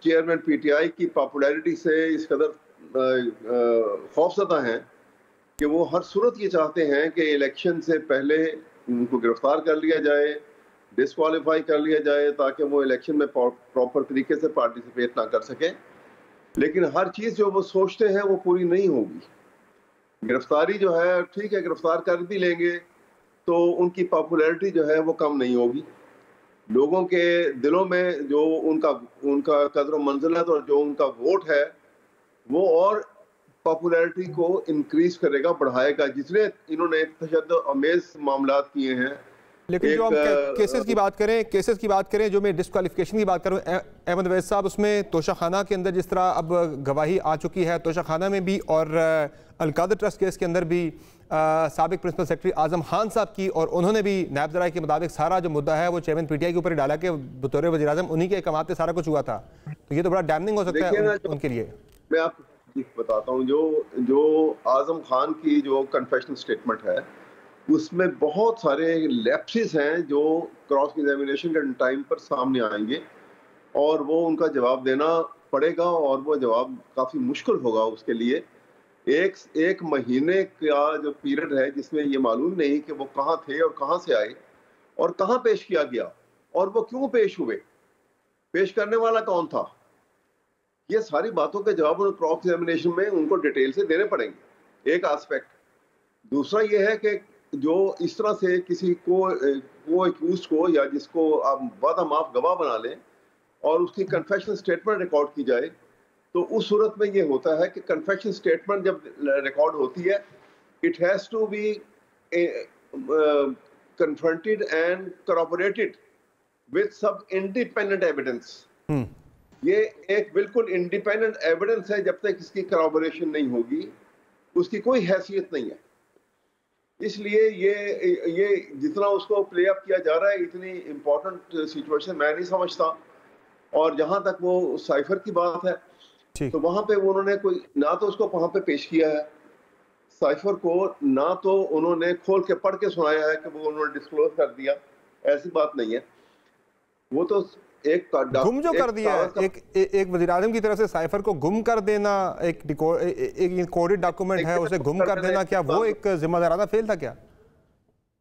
चेयरमैन पीटीआई की पॉपुलैरिटी से इस कदर खौफजदा हैं कि वो हर सूरत ये चाहते हैं कि इलेक्शन से पहले उनको गिरफ्तार कर लिया जाए, डिस्क्वालीफाई कर लिया जाए, ताकि वो इलेक्शन में प्रॉपर तरीके से पार्टिसिपेट ना कर सके। लेकिन हर चीज़ जो वो सोचते हैं वो पूरी नहीं होगी। गिरफ्तारी जो है ठीक है, गिरफ्तार कर भी लेंगे तो उनकी पॉपुलैरिटी जो है वो कम नहीं होगी। लोगों के दिलों में जो उनका कदर मंजिलत और जो उनका वोट है वो और पॉपुलैरिटी को इंक्रीज करेगा, बढ़ाएगा। जितने इन्होंने तशद्दुद आमेज मामलात किए हैं लेकिन जो हम केसेस की बात करें जो मैं डिस्क्वालिफिकेशन की बात करूं अहमद अवैस साहब, उसमें तोशाखाना के अंदर जिस तरह अब गवाही आ चुकी है तोशाखाना में भी और अलकादर ट्रस्ट केस के अंदर भी साबिक प्रिंसिपल सेक्रेटरी आजम खान साहब की, और उन्होंने भी नायब ज़राए के मुताबिक सारा जो मुद्दा है वो चेयरमैन पीटीआई के ऊपर ही डाला कि बतौर वज़ीर आज़म उन्हीं के अहकाम से सारा कुछ हुआ था। तो ये तो बड़ा डैमनिंग हो सकता है उनके लिए। मैं आपको बताता हूँ, जो आजम खान की जो कन्फेशनल स्टेटमेंट है उसमें बहुत सारे लैप्सेस हैं जो क्रॉस एग्जामिनेशन के टाइम पर सामने आएंगे और वो उनका जवाब देना पड़ेगा और वो जवाब काफ़ी मुश्किल होगा उसके लिए। एक महीने का जो पीरियड है जिसमें ये मालूम नहीं कि वो कहाँ थे और कहाँ से आए और कहाँ पेश किया गया और वो क्यों पेश हुए, पेश करने वाला कौन था, ये सारी बातों के जवाब उन्हें क्रॉस एग्जामिनेशन में उनको डिटेल से देने पड़ेंगे, एक एस्पेक्ट। दूसरा ये है कि जो इस तरह से किसी को एक्यूज को या जिसको आप वादा माफ गवाह बना लें और उसकी कन्फेशन स्टेटमेंट रिकॉर्ड की जाए, तो उस सूरत में ये होता है कि कन्फेशन स्टेटमेंट जब रिकॉर्ड होती है it has to be confronted and corroborated with sub independent evidence. ये एक बिल्कुल इंडिपेंडेंट एविडेंस है, जब तक इसकी corroboration नहीं होगी उसकी कोई हैसियत नहीं है। इसलिए ये जितना उसको प्ले अप किया जा रहा है इतनी इम्पोर्टेंट सिचुएशन मैं नहीं समझता। और जहां तक वो साइफर की बात है तो वहां पे उन्होंने कोई ना तो उसको वहां पे पेश किया है साइफर को, ना तो उन्होंने खोल के पढ़ के सुनाया है कि वो उन्होंने डिस्क्लोज कर दिया, ऐसी बात नहीं है। वो तो एक गुम जो कर दिया है, एक वज़ीर आज़म की तरफ से साइफर को गुम कर देना, एक कोडेड डॉक्यूमेंट है उसे गुम कर देना, क्या वो एक जिम्मेदाराना फेल था क्या?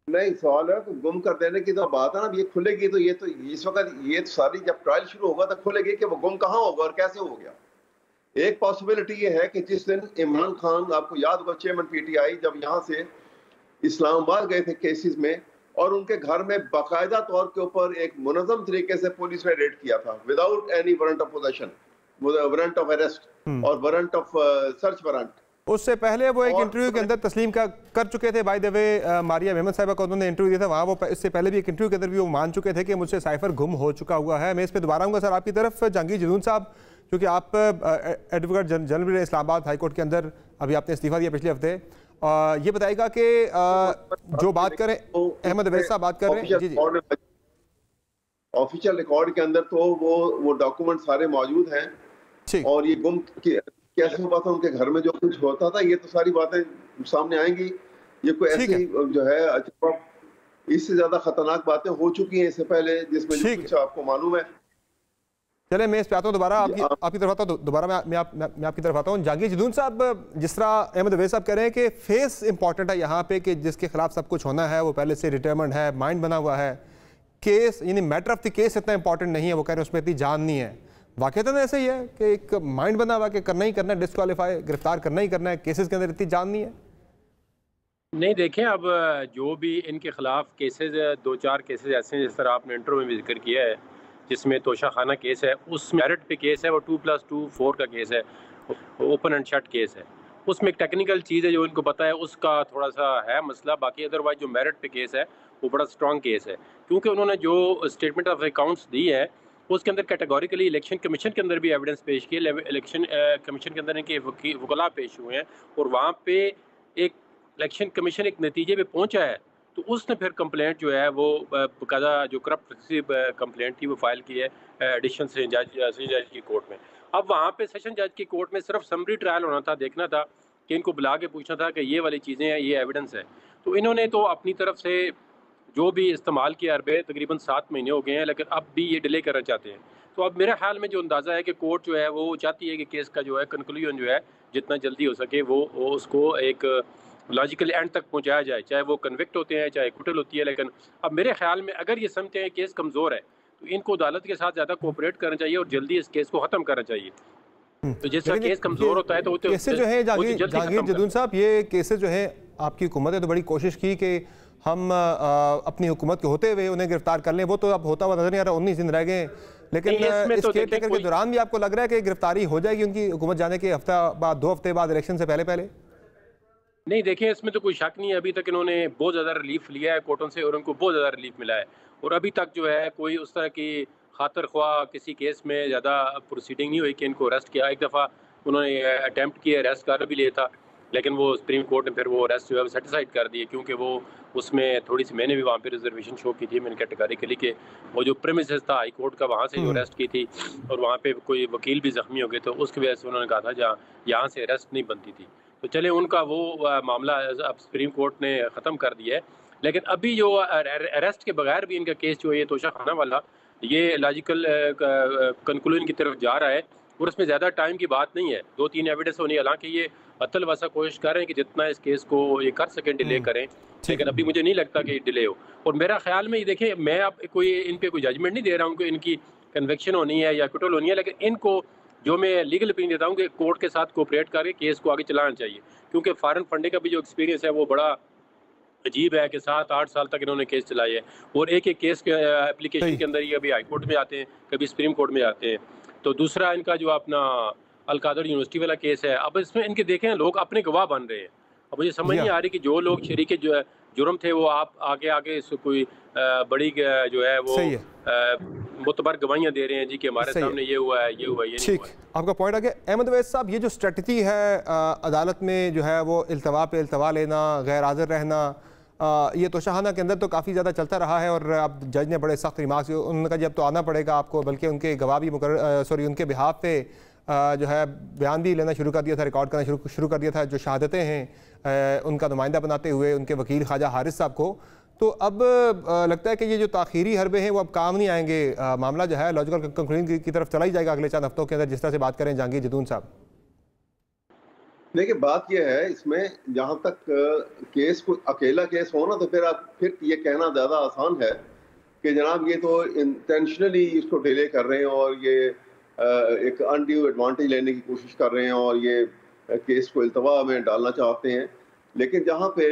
नहीं, सवाल है तो गुम कर देने की तो बात है ना, ये खुलेगी तो ये तो इस वक्त ये सारी जब ट्रायल शुरू होगा तो खुलेगी कि वो गुम कहाँ होगा और कैसे हो गया। एक पॉसिबिलिटी ये है कि जिस दिन इमरान खान, आपको याद होगा चेयरमैन पीटीआई जब यहाँ से इस्लामाबाद गए थे केसेस में और उनके घर में बाकायदा तौर के ऊपर एक मुनज़्ज़म तरीके से पुलिस ने रेड किया था without any warrant of possession, warrant of arrest और वारंट ऑफ सर्च वारंट। उससे पहले वो एक इंटरव्यू के अंदर तस्लीम कर चुके थे, by the way Maria Memon साहिबा को उन्होंने इंटरव्यू दिया था वहाँ, वो इससे पहले भी एक इंटरव्यू के अंदर भी वो मान चुके थे कि मुझसे साइफर गुम हो चुका हुआ है। मैं इस पर दोबारा आऊँगा सर आपकी तरफ। जहांगीर जदून साहब, क्योंकि आप advocate general Islamabad high court के अंदर अभी आपने इस्तीफा दिया पिछले हफ्ते, ये बताएगा कि जो बात करें अहमद अवैस साहब बात कर रहे हैं, जी ऑफिशियल रिकॉर्ड के अंदर तो वो डॉक्यूमेंट सारे मौजूद हैं और ये गुम कैसे हुआ था उनके घर में जो कुछ होता था, ये तो सारी बातें सामने आएंगी। ये कोई ऐसी जो है इससे ज्यादा खतरनाक बातें हो चुकी हैं इससे पहले जिसमें जो कुछ आपको मालूम है। चले मैं इस पे आता हूँ दोबारा आपकी तरफ आता हूँ, दोबारा मैं आपकी तरफ आता हूँ। जहांगीर जदून साहब, जिस तरह अहमद अवैस साहब कह रहे हैं कि फेस इंपॉर्टेंट है यहाँ पे, कि जिसके खिलाफ सब कुछ होना है वो पहले से डिटरमिन्ड है, माइंड बना हुआ है, केस यानी मैटर ऑफ द केस इतना इंपॉर्टेंट नहीं है, वो कह रहे हैं उसमें इतनी जान नहीं है। वाकई ऐसा ही है कि एक माइंड बना हुआ कि करना ही करना है, डिस्क्वालीफाई गिरफ्तार करना ही करना है, केसेस के अंदर इतनी जान नहीं है। नहीं देखें, अब जो भी इनके खिलाफ केसेस, 2-4 केसेस ऐसे हैं जिस तरह आपने इंटरव्यू में जिक्र किया है, जिसमें तोशाखाना केस है, उस मेरिट पे केस है, वो 2+2 4 का केस है, ओपन एंड शट केस है। उसमें एक टेक्निकल चीज़ है जो इनको पता है, उसका थोड़ा सा है मसला। बाकी अदरवाइज जो मेरिट पे केस है वो बड़ा स्ट्रॉन्ग केस है, क्योंकि उन्होंने जो स्टेटमेंट ऑफ अकाउंट्स दी है उसके अंदर कैटेगोरिकली इलेक्शन कमीशन के अंदर भी एविडेंस पेश किए, इलेक्शन कमीशन के अंदर इनके वकला पेश हुए हैं और वहाँ पे एक इलेक्शन कमीशन एक नतीजे पे पहुँचा है, तो उसने फिर कंप्लेंट जो है वो बकायदा जो करप्ट कंप्लेंट थी वो फाइल की है एडिशनल सेशन जज की कोर्ट में। अब वहाँ पे सेशन जज की कोर्ट में सिर्फ समरी ट्रायल होना था, देखना था कि इनको बुला के पूछना था कि ये वाली चीज़ें हैं, ये एविडेंस है। तो इन्होंने तो अपनी तरफ से जो भी इस्तेमाल किया, अरबे तकरीबन 7 महीने हो गए हैं, लेकिन अब भी ये डिले करना चाहते हैं। तो अब मेरे ख्याल में जो अंदाज़ा है कि कोर्ट जो है वो चाहती है कि केस का जो है कंक्लूजन जो है जितना जल्दी हो सके वो उसको एक लॉजिकल एंड तक पहुंचाया जाए, चाहे वो कन्विक्ट होते हैं चाहे कुटल होती है। लेकिन अब मेरे ख्याल में अगर ये समझते हैं केस कमज़ोर है तो इनको अदालत के साथ ज़्यादा कोऑपरेट करना चाहिए और जल्दी इस केस को ख़त्म करना चाहिए। तो जिस तरह केस कमज़ोर होता है तो केसेस जो है जहांगीर जदून साहब, ये केसेस जो है आपकी हुकूमत ने तो बड़ी कोशिश की कि हम अपनी हुकूमत के होते हुए उन्हें गिरफ्तार कर लें, वो तो अब होता हुआ नजर नहीं आ रहा, 19 दिन रह गए। लेकिन इस केयरटेकर के दौरान भी आपको लग रहा है कि गिरफ्तारी हो जाएगी उनकी हुकूमत जाने के हफ्ता बाद, 2 हफ्ते बाद, इलेक्शन से पहले? नहीं देखिए, इसमें तो कोई शक नहीं है, अभी तक इन्होंने बहुत ज़्यादा रिलीफ लिया है कोर्टों से और उनको बहुत ज़्यादा रिलीफ मिला है और अभी तक जो है कोई उस तरह की खातर ख्वाह किसी केस में ज़्यादा प्रोसीडिंग नहीं हुई कि इनको अरेस्ट किया। एक दफ़ा उन्होंने अटैम्प्ट किया, अरेस्ट कर भी लिया था, लेकिन वो सुप्रीम कोर्ट ने फिर वो अरेस्ट जो है सेटिसाइड कर दिए, क्योंकि वो उसमें थोड़ी सी मैंने भी वहाँ पे रिजर्वेशन शो की थी मैंने कैटेगरिकली कि वो जो प्रेमिसेस था हाई कोर्ट का वहाँ से जो अरेस्ट की थी और वहाँ पे कोई वकील भी ज़ख्मी हो गए, तो उसकी वजह से उन्होंने कहा था जहाँ यहाँ से अरेस्ट नहीं बनती थी। तो चले उनका वो मामला अब सुप्रीम कोर्ट ने ख़त्म कर दिया है, लेकिन अभी जो अरेस्ट के बगैर भी इनका केस जो है ये तोशा खाना वाला ये लॉजिकल कंक्लूजन की तरफ जा रहा है और उसमें ज़्यादा टाइम की बात नहीं है। 2-3 एविडेंस होनी है, हालांकि ये अतल वसा कोशिश कर रहे हैं कि जितना इस केस को ये कर सकें डिले करें, लेकिन अभी मुझे नहीं लगता कि डिले हो। और मेरा ख्याल में ये देखिए, मैं अब कोई इन पे कोई जजमेंट नहीं दे रहा हूँ कि इनकी कन्विक्शन होनी है या एक्विटल होनी है, लेकिन इनको जो मैं लीगल ओपिनियन देता हूँ कि कोर्ट के साथ कोऑपरेट करके केस को आगे चलाना चाहिए, क्योंकि फॉरेन फंडिंग का भी जो एक्सपीरियंस है वो बड़ा अजीब है कि 7-8 साल तक इन्होंने केस चलाए हैं और एक केस के एप्लीकेशन के अंदर ये कभी हाई कोर्ट में आते हैं, कभी सुप्रीम कोर्ट में आते हैं। तो दूसरा इनका जो अपना अलकादर यूनिवर्सिटी वाला केस है, अब इसमें इनके देखें लोग अपने गवाह बन रहे हैं। अब मुझे समझ नहीं आ रही कि जो लोग शरीके जो जुर्म थे वो आप आगे इसको कोई बड़ी जो है वो मुतबर गवाहियाँ दे रहे हैं जी कि हमारे सामने ये हुआ है, ये हुआ है, ये नहीं हुआ है। आपका पॉइंट आ गया। अहमद अवैस साहब, ये जो स्ट्रेटजी है अदालत में जो है वो इल्तवा पे इल्तवा लेना, गैर हाजिर रहना, ये तोशाखाना के अंदर तो काफ़ी ज़्यादा चलता रहा है और अब जज ने बड़े सख्त रिमार्क्स उनका जब तो आना पड़ेगा आपको, बल्कि उनके गवाह भी उनके बिहाफ पे जो है बयान भी लेना शुरू कर दिया था, रिकॉर्ड करना शुरू कर दिया था, जो शहादतें हैं उनका नुमाइंदा बनाते हुए उनके वकील ख्वाजा हारिस साहब को। तो अब लगता है कि ये जो ताखीरी हरबे हैं वो अब काम नहीं आएंगे, मामला जो है लॉजिकल कंक्लूजन की तरफ चला ही जाएगा अगले 4 हफ्तों के अंदर, जिस तरह से बात करें जहांगीर जदून साहब। देखिए बात यह है इसमें, जहाँ तक केस को अकेला केस हो ना तो फिर ये कहना ज़्यादा आसान है कि जनाब ये तो इंटेंशनली इसको डिले कर रहे हैं और ये एक अनड्यू एडवांटेज लेने की कोशिश कर रहे हैं और ये केस को इल्तवा में डालना चाहते हैं। लेकिन जहाँ पे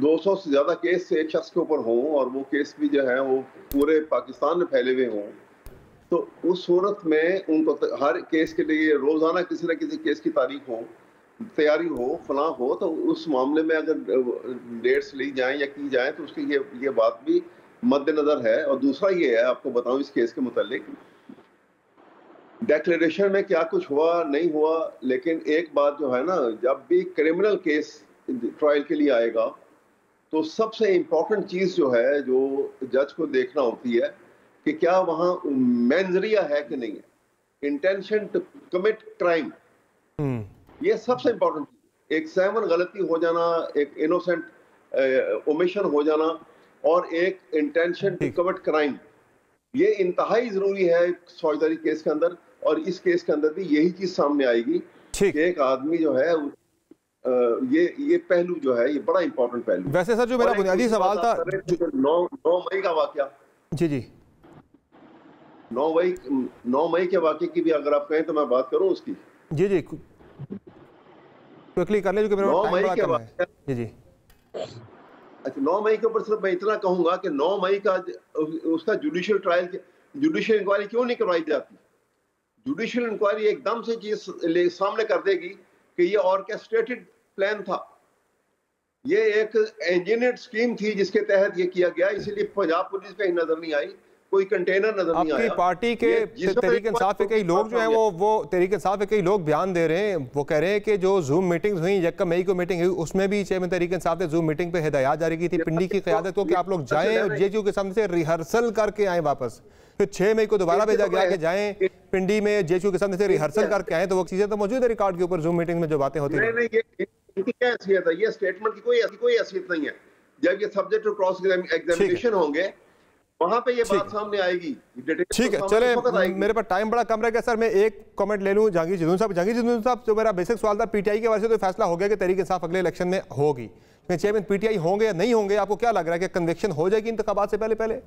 200 से ज़्यादा केस एक शख्स के ऊपर हों और वो केस भी जो है वो पूरे पाकिस्तान में फैले हुए हों, तो उस सूरत में उनको हर केस के लिए रोज़ाना किसी न किसी केस की तारीख हो, तैयारी हो, फलां हो, तो उस मामले में अगर डेट्स ली जाएं या की जाएं तो उसकी ये बात भी मद्देनज़र है। और दूसरा ये है, आपको बताऊं इस केस के मुतालिक, डिक्लेरेशन में क्या कुछ हुआ नहीं हुआ, लेकिन एक बात जो है ना, जब भी क्रिमिनल केस ट्रायल के लिए आएगा तो सबसे इम्पोर्टेंट चीज़ जो है, जो जज को देखना होती है कि क्या वहाँ मेंजरिया है कि नहीं है, इंटेंशन टू कमिट क्राइम, ये सबसे इम्पोर्टेंट चीज। एक 7 गलती हो जाना, एक इनोसेंट ओमिशन हो जाना और एक इंटेंशन टू कमिट क्राइम, ये इंतहाई जरूरी है फौजदारी केस के अंदर। और इस केस के अंदर भी यही चीज सामने आएगी कि एक आदमी जो है ये पहलू जो है ये बड़ा इंपॉर्टेंट पहलू। वैसे सर जो मेरा बुनियादी सवाल था, 9 मई का वाकया, जी 9 मई के वाकये की भी अगर आप कहें तो मैं बात करूं उसकी। जी क्विकली कर ले, जो 9 मई के वाकया। जी अच्छा, 9 मई के ऊपर सिर्फ मैं इतना कहूंगा कि 9 मई का उसका जुडिशियल ट्रायल, जुडिशियल इंक्वायरी क्यों नहीं करवाई जाती? जुडिशियल इंक्वायरी एकदम से चीज सामने कर देगी कि ये ऑर्केस्ट्रेटेड प्लान था, ये एक इंजीनियर्ड स्कीम थी जिसके तहत ये किया गया, इसीलिए पंजाब पुलिस कहीं नजर नहीं आई, कोई कंटेनर नजर नहीं आया। आपकी पार्टी के तहरीक इंसाफ के कई लोग जो हैं वो तहरीक इंसाफ के कई लोग बयान दे रहे हैं, वो कह रहे हैं कि जो जूम मीटिंग्स हुई, 1 मई को मीटिंग हुई, उसमें भी चेयरमैन तहरीक इंसाफ ने जूम मीटिंग पे हिदायत जारी की थी पिंडी की क़यादत को कि आप लोग जाएं और जेयू के सामने से रिहर्सल करके आए वापस। फिर 6 मई को दोबारा भेजा गया कि जाएं पिंडी में जेयू के सामने से रिहर्सल करके आए, तो वो चीजें तो मौजूद है रिकॉर्ड के ऊपर, जूम मीटिंग में जो बातें होती हैं। इनकी क्या हैसियत है? ये स्टेटमेंट की कोई हैसियत नहीं है। जब ये सब्जेक्ट टू क्रॉस एग्जामिनेशन होंगे वहां पे ये बात सामने आएगी। ठीक है, चले मेरे पास टाइम बड़ा कम रह गया सर, मैं एक कमेंट ले लूं जहांगीर जदून साहब। जहांगीर जदून साहब, जो मेरा बेसिक सवाल था, पीटीआई के वजह से तो फैसला हो गया कि तहरीक इंसाफ अगले इलेक्शन में होगी, चेयरमैन पीटीआई होंगे या नहीं होंगे, आपको क्या लग रहा है कि कन्विक्शन हो जाएगी इंतखाबात से पहले?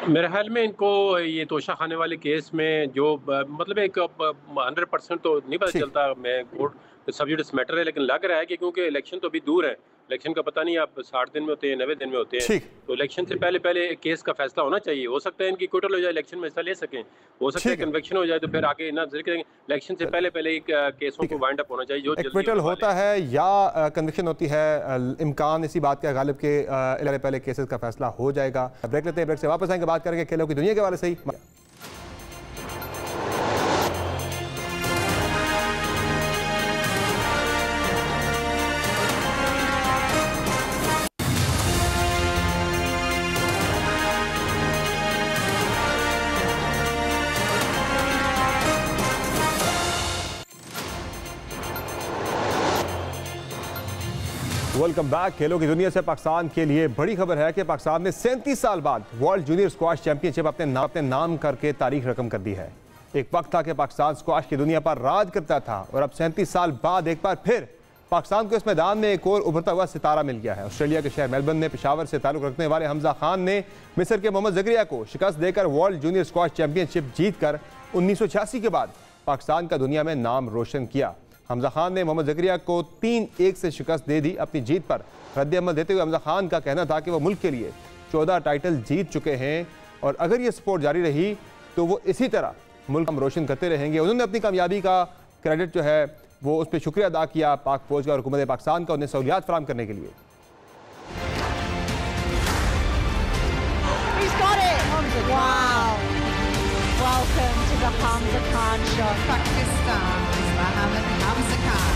मेरे ख्याल में इनको ये तोशा खाने वाले केस में जो मतलब एक 100% तो नहीं पता चलता, मैं सब्जेक्ट्स मैटर है, लेकिन लग रहा है कि क्योंकि इलेक्शन तो अभी दूर है, इलेक्शन का पता नहीं आप 60 दिन में होते हैं 90 दिन में होते हैं, तो इलेक्शन से पहले केस का फैसला होना चाहिए। हो सकता है इनकी क्विटल हो जाए, इलेक्शन में हिस्सा ले सकें, हो सकता है कन्विक्शन हो जाए, तो फिर आगे ना इलेक्शन से पहले केसों को वाइंड अप होना चाहिए। जो क्विटल होता है या कन्विक्शन होती है, इम्कान इसी बात का गालिब के पहले केसेस का फैसला हो जाएगा। ब्रेक लेते हैं, ब्रेक से वापस आएंगे, बात करेंगे खेलों की दुनिया के बारे से ही। Welcome back. खेलों की दुनिया से पाकिस्तान के लिए बड़ी खबर है कि पाकिस्तान ने 37 साल बाद वर्ल्ड जूनियर स्क्वाश चैंपियनशिप अपने नाम करके तारीख रकम कर दी है। एक वक्त था कि पाकिस्तान स्क्वाश की दुनिया पर राज करता था और अब 37 साल बाद एक बार फिर पाकिस्तान को इस मैदान में एक और उभरता हुआ सितारा मिल गया है। ऑस्ट्रेलिया के शहर मेलबर्न में पेशावर से ताल्लुक रखने वाले हमजा खान ने मिस्र के मोहम्मद जकरिया को शिकस्त देकर वर्ल्ड जूनियर स्क्वाश चैंपियनशिप जीतकर 1986 के बाद पाकिस्तान का दुनिया में नाम रोशन किया। हमजा खान ने मोहम्मद जकरिया को 3-1 से शिकस्त दे दी। अपनी जीत पर रद्द-ए-अमल देते हुए हमजा खान का कहना था कि वो मुल्क के लिए 14 टाइटल जीत चुके हैं और अगर ये सपोर्ट जारी रही तो वो इसी तरह मुल्क हम रोशन करते रहेंगे। उन्होंने अपनी कामयाबी का क्रेडिट जो है वो उस पर शुक्रिया अदा किया पाक फौज का और हुकूमत पाकिस्तान का उन्हें सहूलियात फराहम करने के लिए। Welcome to the Hamza Khan Show. Pakistan's Mohammed Hamza Khan.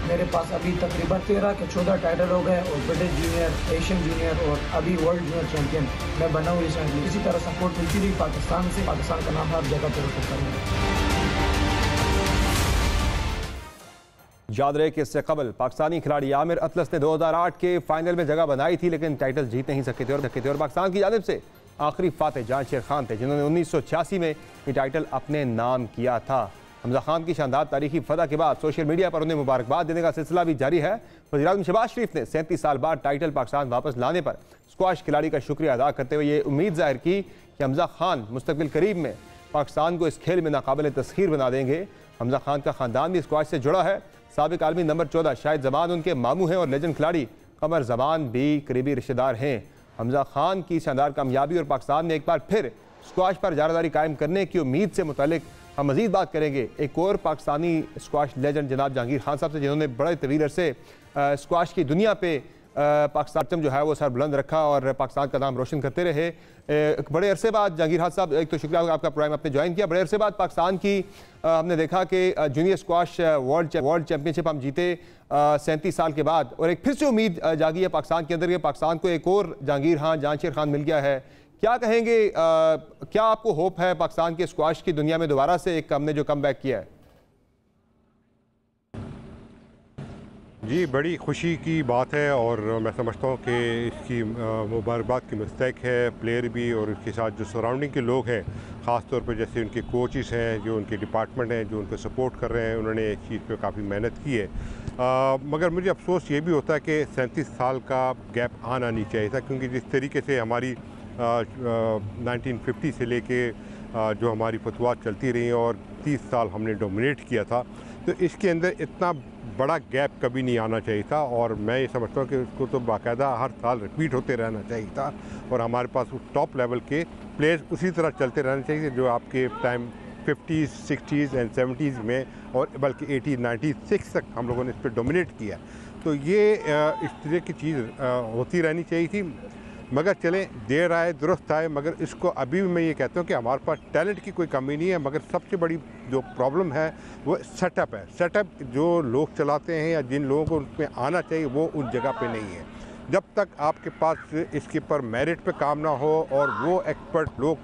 मेरे पास अभी तकरीबन 13 के 14 टाइटल हो गए और ब्रिटिश जूनियर, एशियन जूनियर और अभी वर्ल्ड जूनियर चैंपियन मैं बना हुई रिसेंटली। इसी तरह सपोर्ट मिलती रही पाकिस्तान से, पाकिस्तान का नाम हर जगह पर रोशन करूँगा। याद रहे कि इससे कबल पाकिस्तानी खिलाड़ी आमिर अतलस ने 2008 के फाइनल में जगह बनाई थी लेकिन टाइटल जीत नहीं सके थे और पाकिस्तान की जानिब से आखिरी फातेह जांशेर खान थे जिन्होंने 1986 में ये टाइटल अपने नाम किया था। हमजा खान की शानदार तारीखी फतह के बाद सोशल मीडिया पर उन्हें मुबारकबाद देने का सिलसिला भी जारी है। वज़ीर-ए-आज़म शहबाज शरीफ ने 37 साल बाद टाइटल पाकिस्तान वापस लाने पर स्क्वाश खिलाड़ी का शुक्रिया अदा करते हुए ये उम्मीद जाहिर की कि हमजा खान मुस्तक़बिल करीब में पाकिस्तान को इस खेल में नाकाबिल तस्खीर बना देंगे। हमजा खान का ख़ानदान भी स्क्वाश से जुड़ा है। साबिक आलमी नंबर 14 शाहिद ज़मान उनके मामू हैं और लेजेंड खिलाड़ी कमर ज़मान भी करीबी रिश्तेदार हैं। हमजा खान की शानदार कामयाबी और पाकिस्तान ने एक बार फिर स्क्वाश पर जारदारी कायम करने की उम्मीद से मुतालिक हम मज़ीद बात करेंगे एक और पाकिस्तानी स्क्वाश लेजेंड जनाब जहांगीर खान साहब से जिन्होंने बड़े तवील अरसे स्क्वाश की दुनिया पे पाकिस्तान जो है वो सर बुलंद रखा और पाकिस्तान का नाम रोशन करते रहे। बड़े अरसे बाद जहांगीर खान साहब एक तो शुक्रिया आपका प्रोग्राम आपने ज्वाइन किया। बड़े अरसे बाद पाकिस्तान की हमने देखा कि जूनियर स्क्वाश वर्ल्ड चैंपियनशिप हम जीते 37 साल के बाद और एक फिर से उम्मीद जागी है पाकिस्तान के अंदर कि पाकिस्तान को एक और जहांगीर खान जांशेर खान मिल गया है। क्या कहेंगे, क्या आपको होप है पाकिस्तान के स्क्वाश की दुनिया में दोबारा से एक हमने जो कम बैक किया है? जी बड़ी खुशी की बात है और मैं समझता हूँ कि इसकी मुबारकबाद की मुस्तहक है प्लेयर भी और उसके साथ जो सराउंडिंग के लोग हैं, ख़ास तौर पर जैसे उनके कोचेस हैं, जो उनके डिपार्टमेंट हैं, जो उनको सपोर्ट कर रहे हैं, उन्होंने इस चीज़ पे काफ़ी मेहनत की है। मगर मुझे अफसोस ये भी होता है कि 37 साल का गैप आना नहीं चाहिए था, क्योंकि जिस तरीके से हमारी 1950 से लेके जो हमारी फतवात चलती रही और 30 साल हमने डोमिनेट किया था, तो इसके अंदर इतना बड़ा गैप कभी नहीं आना चाहिए था। और मैं ये समझता हूँ कि उसको तो बाकायदा हर साल रिपीट होते रहना चाहिए था और हमारे पास उस टॉप लेवल के प्लेयर्स उसी तरह चलते रहने चाहिए जो आपके time 50s, 60s and 70s में और बल्कि 80s, 96 तक हम लोगों ने इस पर डोमिनेट किया। तो ये इस तरह की चीज़ होती रहनी चाहिए थी। मगर चलें, देर आए दुरुस्त आए, मगर इसको अभी भी मैं ये कहता हूँ कि हमारे पास टैलेंट की कोई कमी नहीं है, मगर सबसे बड़ी जो प्रॉब्लम है वो सेटअप है। सेटअप जो लोग चलाते हैं या जिन लोगों को उसमें आना चाहिए वो उस जगह पे नहीं है। जब तक आपके पास इसके पर मेरिट पे काम ना हो और वो एक्सपर्ट लोग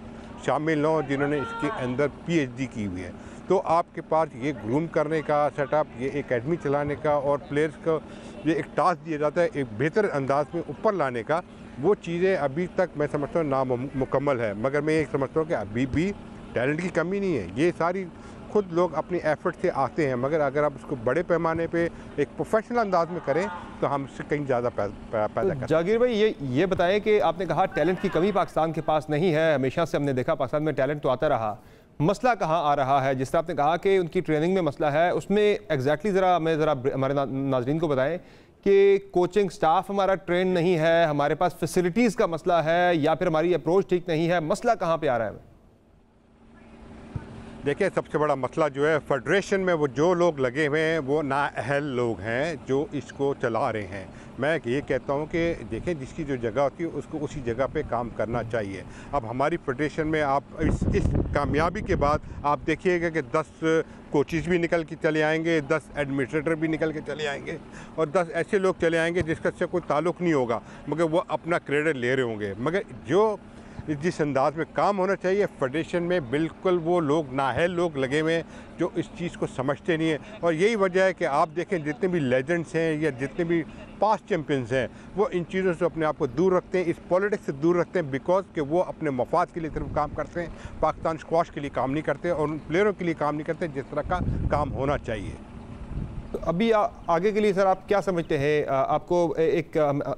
शामिल ना हो जिन्होंने इसके अंदर PhD की हुई है, तो आपके पास ये ग्रूम करने का सेटअप, ये एकेडमी चलाने का और प्लेयर्स को ये एक टास्क दिया जाता है एक बेहतर अंदाज में ऊपर लाने का, वो चीज़ें अभी तक मैं समझता हूँ नामुकम्मल है। मगर मैं ये समझता हूँ कि अभी भी टैलेंट की कमी नहीं है। ये सारी खुद लोग अपनी एफर्ट से आते हैं, मगर अगर आप उसको बड़े पैमाने पे एक प्रोफेशनल अंदाज में करें तो हम इससे कहीं ज़्यादा पैदा करें। जागीर भाई ये बताएं कि आपने कहा टैलेंट की कमी पाकिस्तान के पास नहीं है। हमेशा से हमने देखा पाकिस्तान में टैलेंट तो आता रहा, मसला कहाँ आ रहा है? जिस तरह आपने कहा कि उनकी ट्रेनिंग में मसला है, उसमें एग्जैक्टली ज़रा हमारे नाजरीन को बताएं कि कोचिंग स्टाफ हमारा ट्रेन नहीं है, हमारे पास फैसिलिटीज़ का मसला है, या फिर हमारी अप्रोच ठीक नहीं है? मसला कहाँ पे आ रहा है? देखिए, सबसे बड़ा मसला जो है फेडरेशन में वो जो लोग लगे हुए हैं वो नाअहल लोग हैं जो इसको चला रहे हैं। मैं ये कहता हूँ कि देखें, जिसकी जो जगह होती है उसको उसी जगह पे काम करना चाहिए। अब हमारी फेडरेशन में आप इस कामयाबी के बाद आप देखिएगा कि 10 कोचेज़ भी निकल के चले आएंगे, 10 एडमिनिस्ट्रेटर भी निकल के चले आएंगे और 10 ऐसे लोग चले आएंगे जिसका से कोई ताल्लुक़ नहीं होगा, मगर वो अपना क्रेडिट ले रहे होंगे। मगर जो जिस अंदाज में काम होना चाहिए फेडरेशन में, बिल्कुल वो लोग नाअहल लोग लगे हुए हैं जो इस चीज़ को समझते नहीं हैं। और यही वजह है कि आप देखें जितने भी लेजेंड्स हैं या जितने भी पास्ट चैम्पियंस हैं वो इन चीज़ों से अपने आप को दूर रखते हैं, इस पॉलिटिक्स से दूर रखते हैं, बिकॉज कि वो अपने मफाद के लिए सिर्फ काम करते हैं, पाकिस्तान स्क्वाश के लिए काम नहीं करते और उन प्लेयरों के लिए काम नहीं करते जिस तरह का काम होना चाहिए। तो अभी आगे के लिए सर आप क्या समझते हैं? आपको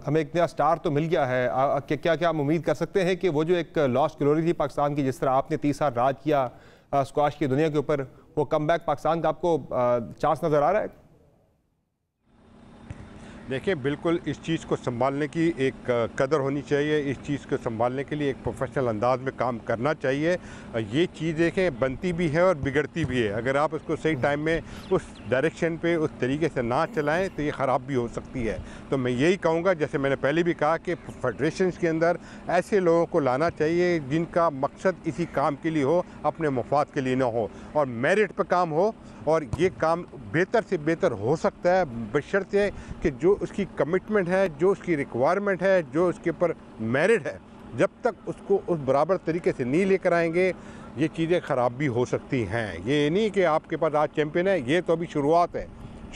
हमें एक नया स्टार तो मिल गया है, क्या क्या हम उम्मीद कर सकते हैं कि वो जो एक लॉस्ट ग्लोरी थी पाकिस्तान की, जिस तरह आपने 30 साल राज किया स्क्वाश की दुनिया के ऊपर, वो कमबैक पाकिस्तान का आपको चांस नज़र आ रहा है? देखिए, बिल्कुल इस चीज़ को संभालने की एक कदर होनी चाहिए, इस चीज़ को संभालने के लिए एक प्रोफेशनल अंदाज में काम करना चाहिए। ये चीज़ देखें बनती भी है और बिगड़ती भी है। अगर आप उसको सही टाइम में उस डायरेक्शन पे उस तरीके से ना चलाएं तो ये ख़राब भी हो सकती है। तो मैं यही कहूँगा, जैसे मैंने पहले भी कहा, कि फेडरेशंस के अंदर ऐसे लोगों को लाना चाहिए जिनका मकसद इसी काम के लिए हो, अपने मफाद के लिए ना हो, और मेरिट पर काम हो। और ये काम बेहतर से बेहतर हो सकता है बशर्ते कि जो उसकी कमिटमेंट है, जो उसकी रिक्वायरमेंट है, जो उसके ऊपर मेरिट है, जब तक उसको उस बराबर तरीके से नहीं लेकर आएंगे ये चीज़ें ख़राब भी हो सकती हैं। ये नहीं कि आपके पास आज चैम्पियन है, ये तो अभी शुरुआत है।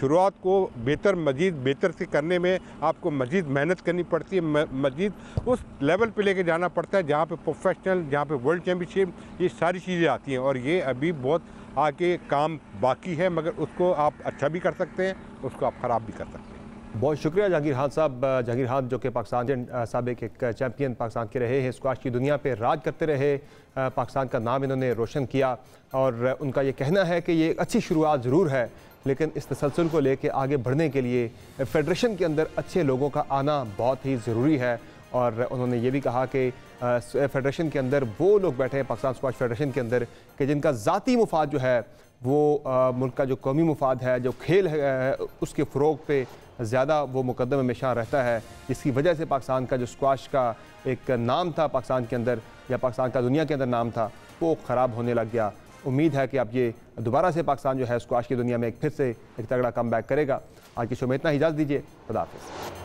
शुरुआत को मज़ीद बेहतर से करने में आपको मज़ीद मेहनत करनी पड़ती है, मज़ीद उस लेवल पे लेके जाना पड़ता है जहाँ पे प्रोफेशनल, जहाँ पे वर्ल्ड चैम्पियनशिप, ये सारी चीज़ें आती हैं। और ये अभी बहुत आगे काम बाकी है, मगर उसको आप अच्छा भी कर सकते हैं, उसको आप ख़राब भी कर सकते हैं। बहुत शुक्रिया जहांगीर खान साहब। जहांगीर खान जो कि पाकिस्तान साबिक एक चैम्पियन पाकिस्तान के रहे हैं, स्क्वाश की दुनिया पे राज करते रहे, पाकिस्तान का नाम इन्होंने रोशन किया, और उनका ये कहना है कि ये एक अच्छी शुरुआत ज़रूर है, लेकिन इस तसलसल को लेके आगे बढ़ने के लिए फेडरेशन के अंदर अच्छे लोगों का आना बहुत ही ज़रूरी है। और उन्होंने ये भी कहा कि फेडरेशन के अंदर वो लोग बैठे हैं, पाकिस्तान स्क्वाश फेडरेशन के अंदर, कि जिनका ज़ाती मुफाद जो है वो मुल्क का जो कौमी मुफाद है, जो खेल है, उसके फ़रोग पे ज़्यादा वो मुकद्दम हमेशा रहता है, जिसकी वजह से पाकिस्तान का जो स्क्वाश का एक नाम था पाकिस्तान के अंदर, या पाकिस्तान का दुनिया के अंदर नाम था, वो ख़राब होने लग गया। उम्मीद है कि अब ये दोबारा से पाकिस्तान जो है स्क्वाश की दुनिया में फिर से एक तगड़ा कम बैक करेगा। आज की शो में इतना ही, इजाज़त दीजिए, खुदा हाफ़िज़।